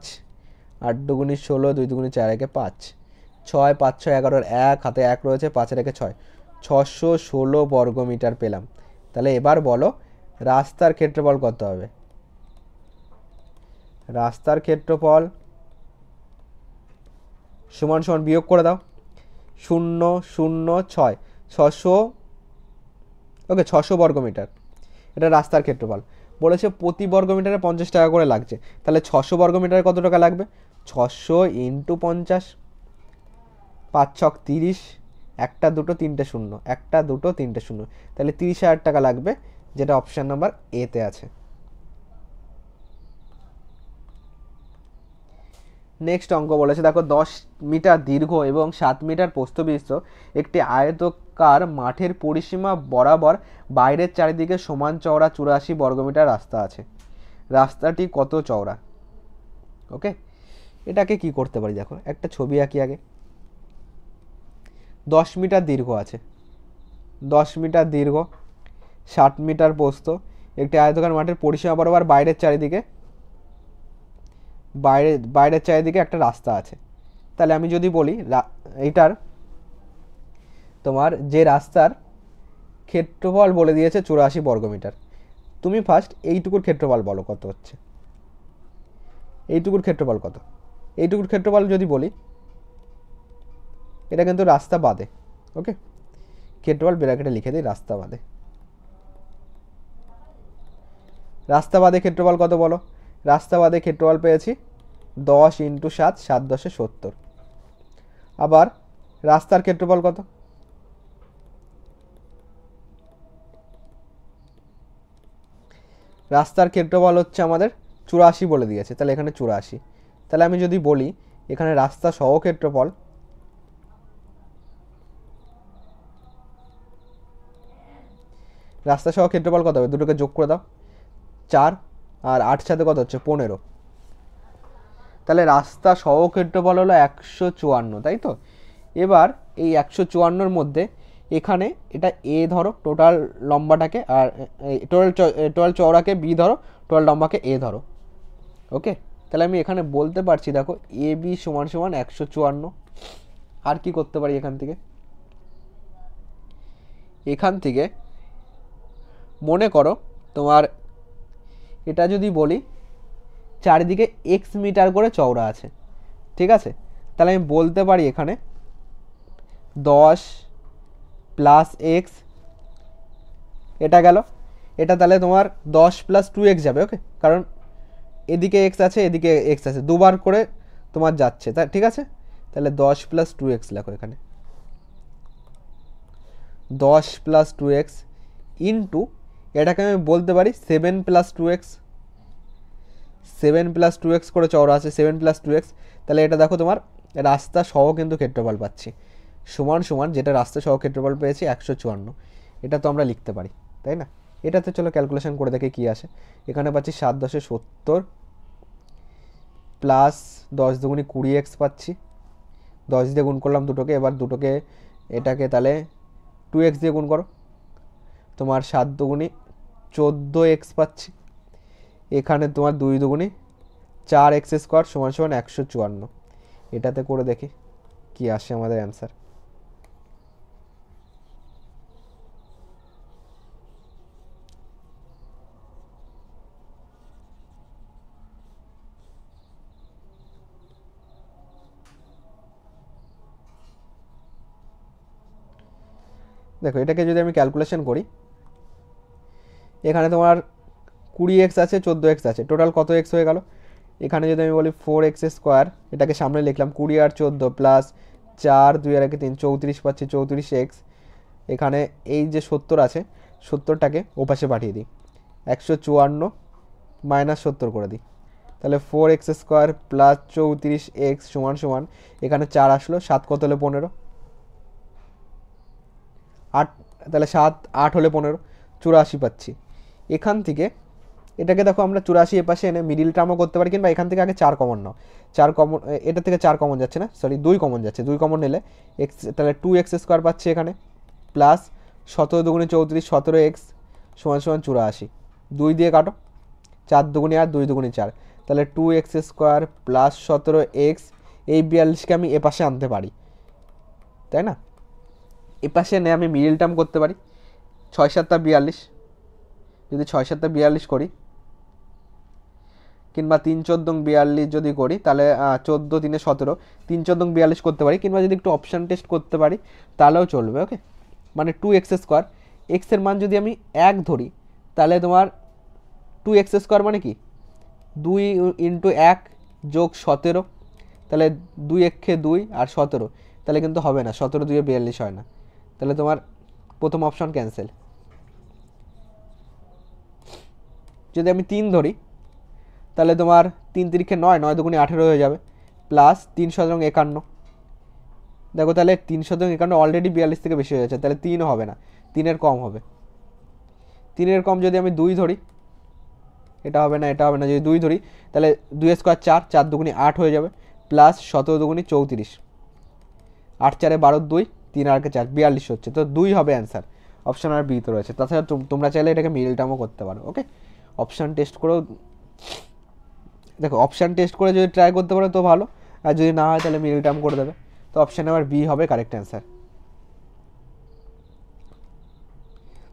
8 দুগুণে 16, 2 দুগুণে 4 একে 5, 6 5 6 11, 1 হাতে 1 রয়েছে, 5 একে 6, 616 বর্গমিটার পেলাম। তাহলে এবার বলো রাস্তার ক্ষেত্রফল কত হবে? রাস্তার ক্ষেত্রফল সমান সমান বিয়োগ করে দাও, 0 0 6 600, ওকে 600 বর্গমিটার, এটা রাস্তার ক্ষেত্রফল। বলেছে প্রতি বর্গমিটারে 50 টাকা করে লাগছে, তাহলে 600 বর্গমিটারে কত টাকা লাগবে? 600 ইন্টু 50, 5 ছক 30, 1 2 3 শূন্য, 1 2 3 শূন্য, তাহলে 30,000 টাকা লাগবে, যেটা অপশান নাম্বার এতে আছে। নেক্সট অঙ্ক বলেছে দেখো 10 মিটার দীর্ঘ এবং 7 মিটার প্রস্থবিশিষ্ট একটি আয়তকার মাঠের পরিসীমা বরাবর বাইরের চারিদিকে সমান চওড়া 84 বর্গমিটার রাস্তা আছে, রাস্তাটি কত চওড়া? ওকে, এটাকে কি করতে পারি, দেখো একটা ছবি আঁকি আগে। 10 মিটার দীর্ঘ আছে, 10 মিটার দীর্ঘ, 60 মিটার প্রস্থ, একটি আয়তকার মাঠের পরিসীমা বরাবর বাইরের চারিদিকে একটা রাস্তা আছে। তাহলে আমি যদি বলি এইটার তোমার যে রাস্তার ক্ষেত্রফল বলে দিয়েছে 84 বর্গমিটার, তুমি ফার্স্ট এইটুকুর ক্ষেত্রফল বলো কত হচ্ছে, এইটুকুর ক্ষেত্রফল কত? এইটুকুর ক্ষেত্রফল যদি বলি, এটা কিন্তু রাস্তা বাদে, ওকে, ক্ষেত্রফল ব্র্যাকেটে লিখে দিই রাস্তা বাদে। রাস্তা বাদে ক্ষেত্রফল কত বলো? রাস্তা বাদে ক্ষেত্রফল পেয়েছি 10 ইন্টু 7, 7 10 70। আবার রাস্তার ক্ষেত্রফল কত? রাস্তার ক্ষেত্রফল হচ্ছে আমাদের 84 বলে দিয়েছে, তাহলে এখানে 84। তাহলে আমি যদি বলি এখানে রাস্তা সহ ক্ষেত্রফল, রাস্তা সহ ক্ষেত্রফল কত হবে? দুটোকে যোগ করে দাও, 4 আর 8 সাথে কত হচ্ছে? 15। তাহলে রাস্তা সহ ক্ষেত্রফল হলো 154, তাই তো? এবার এই 154-র মধ্যে এখানে এটা এ ধরো টোটাল লম্বাটাকে, আর টোটাল চওড়াকে বি ধরো, টোটাল লম্বাকে এ ধরো, ওকে। তাহলে আমি এখানে বলতে পারছি দেখো এ বি সমান সমান 154। আর কি করতে পারি এখান থেকে মনে করো তোমার এটা যদি বলি চারিদিকে এক্স মিটার করে চওড়া আছে, ঠিক আছে? তাহলে আমি বলতে পারি এখানে 10 প্লাস এক্স, এটা গেল, এটা তাহলে তোমার 10 প্লাস 2x যাবে, ওকে, কারণ এদিকে এক্স আছে এদিকে এক্স আছে, দুবার করে তোমার যাচ্ছে, তা ঠিক আছে। তাহলে 10 প্লাস 2x লেখো এখানে, 10 প্লাস 2x ইন্টু এটাকে আমি বলতে পারি 7 প্লাস 2x, 7 প্লাস 2x করে চওড়া আছে, 7 প্লাস 2x। তাহলে এটা দেখো তোমার রাস্তা সহ কিন্তু ক্ষেত্রফল পাচ্ছি, সমান সমান যেটা রাস্তা সহ ক্ষেত্রফল পেয়েছি 154, এটা তো আমরা লিখতে পারি, তাই না? এটাতে চলো ক্যালকুলেশন করে দেখে কি আসে। এখানে পাচ্ছি 7 10 70 প্লাস 10 দুগুণে 20x পাচ্ছি, 10 দিয়ে গুণ করলাম দুটোকে, এবার দুটোকে এটাকে তাহলে 2x দিয়ে গুণ করো, তোমার 7 দুগুণে 14x পাচ্ছি, এখানে তোমার 2 দুগুণে 4x স্কোয়ার সমান সমান 154। এটাতে করে দেখি কি আসে আমাদের অ্যান্সার। দেখো এটাকে যদি আমি ক্যালকুলেশন করি, এখানে তোমার 20x আছে 14x আছে, টোটাল কত এক্স হয়ে গেল? এখানে যদি আমি বলি 4x স্কোয়ার, এটাকে সামনে লিখলাম 20 আর 14 প্লাস 4 2 আর 1 3 34 পাচ্ছি, 34x। এখানে এই যে 70 আছে, 70টাকে ওপাশে পাঠিয়ে দিই, 154 মাইনাস 70 করে দিই, তাহলে 4x স্কোয়ার প্লাস 34x সমান সমান, এখানে 4 আসলো, 7 কত হলে 15, 8, তাহলে 7 8 হলে 15, 84 পাচ্ছি। এখান থেকে এটাকে দেখো আমরা 84 এ পাশে এনে মিডিল টার্মও করতে পারি, কিংবা এখান থেকে আগে 4 কমন নাও, 4 কমন, এটা থেকে 4 কমন যাচ্ছে না, সরি 2 কমন যাচ্ছে, 2 কমন নিলে এক্স, তাহলে 2x স্কোয়ার পাচ্ছি এখানে, প্লাস 17 দুগুণে 34, 17x সমান সমান 84। 2 দিয়ে কাটো, 4 দুগুণে 8, 2 দুগুণে 4, তাহলে 2x² প্লাস 17x। এই 42কে আমি এপাশে আনতে পারি, তাই না? এপাশে এনে আমি মিডল টার্ম করতে পারি। 6 7 42, যদি 6 7 42 করি, কিংবা 3 14 42 যদি করি, তাহলে 14 3 17, 3 14 42 করতে পারি, কিংবা যদি একটু অপশান টেস্ট করতে পারি তাহলেও চলবে। ওকে, মানে 2x², এক্সের মান যদি আমি 1 ধরি, তাহলে তোমার 2x² মানে কি 2 × 1 + 17, তাহলে 2 1 2 আর 17, তাহলে কিন্তু হবে না, 17 2 42 হয় না, তাহলে তোমার প্রথম অপশন ক্যান্সেল। যদি আমি 3 ধরি, তাহলে তোমার 3 3 9, 9 দুগুণে 18 হয়ে যাবে, প্লাস 3 7 51। দেখো তাহলে 3 7 51 অলরেডি 42 থেকে বেশি হয়ে যাচ্ছে, তাহলে 3 হবে না, 3-এর কম হবে। 3-এর কম যদি আমি 2 ধরি, এটা হবে না, এটা হবে না। যদি 2 ধরি, তাহলে 2 স্কোয়ার 4, 4 দুগুণে 8 হয়ে যাবে, প্লাস 17 দুগুণে 34, 8 4 12 2, 3 আর 4 42 হচ্ছে, তো 2 হবে অ্যান্সার। অপশান আর বি তো রয়েছে। তাছাড়া তোমরা চাইলে এটাকে মিডল টার্মও করতে পারো। ওকে, অপশান টেস্ট করেও দেখো, অপশান টেস্ট করে যদি ট্রাই করতে পারো তো ভালো, আর যদি না হয় তাহলে মিডল টার্ম করে দেবে। তো অপশান নাম্বার বি হবে কারেক্ট অ্যান্সার।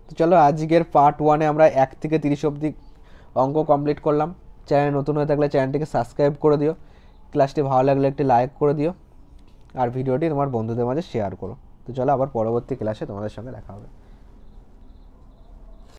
তো চলো, আজকের পার্ট 1-এ আমরা 1 থেকে 30 অবধি অঙ্ক কমপ্লিট করলাম। চ্যানেল নতুন হয়ে থাকলে চ্যানেলটিকে সাবস্ক্রাইব করে দিও, ক্লাসটি ভালো লাগলে একটি লাইক করে দিও, আর ভিডিওটি তোমার বন্ধুদের মাঝে শেয়ার করো। তো চলো, আবার পরবর্তী ক্লাসে তোমাদের সঙ্গে দেখা হবে।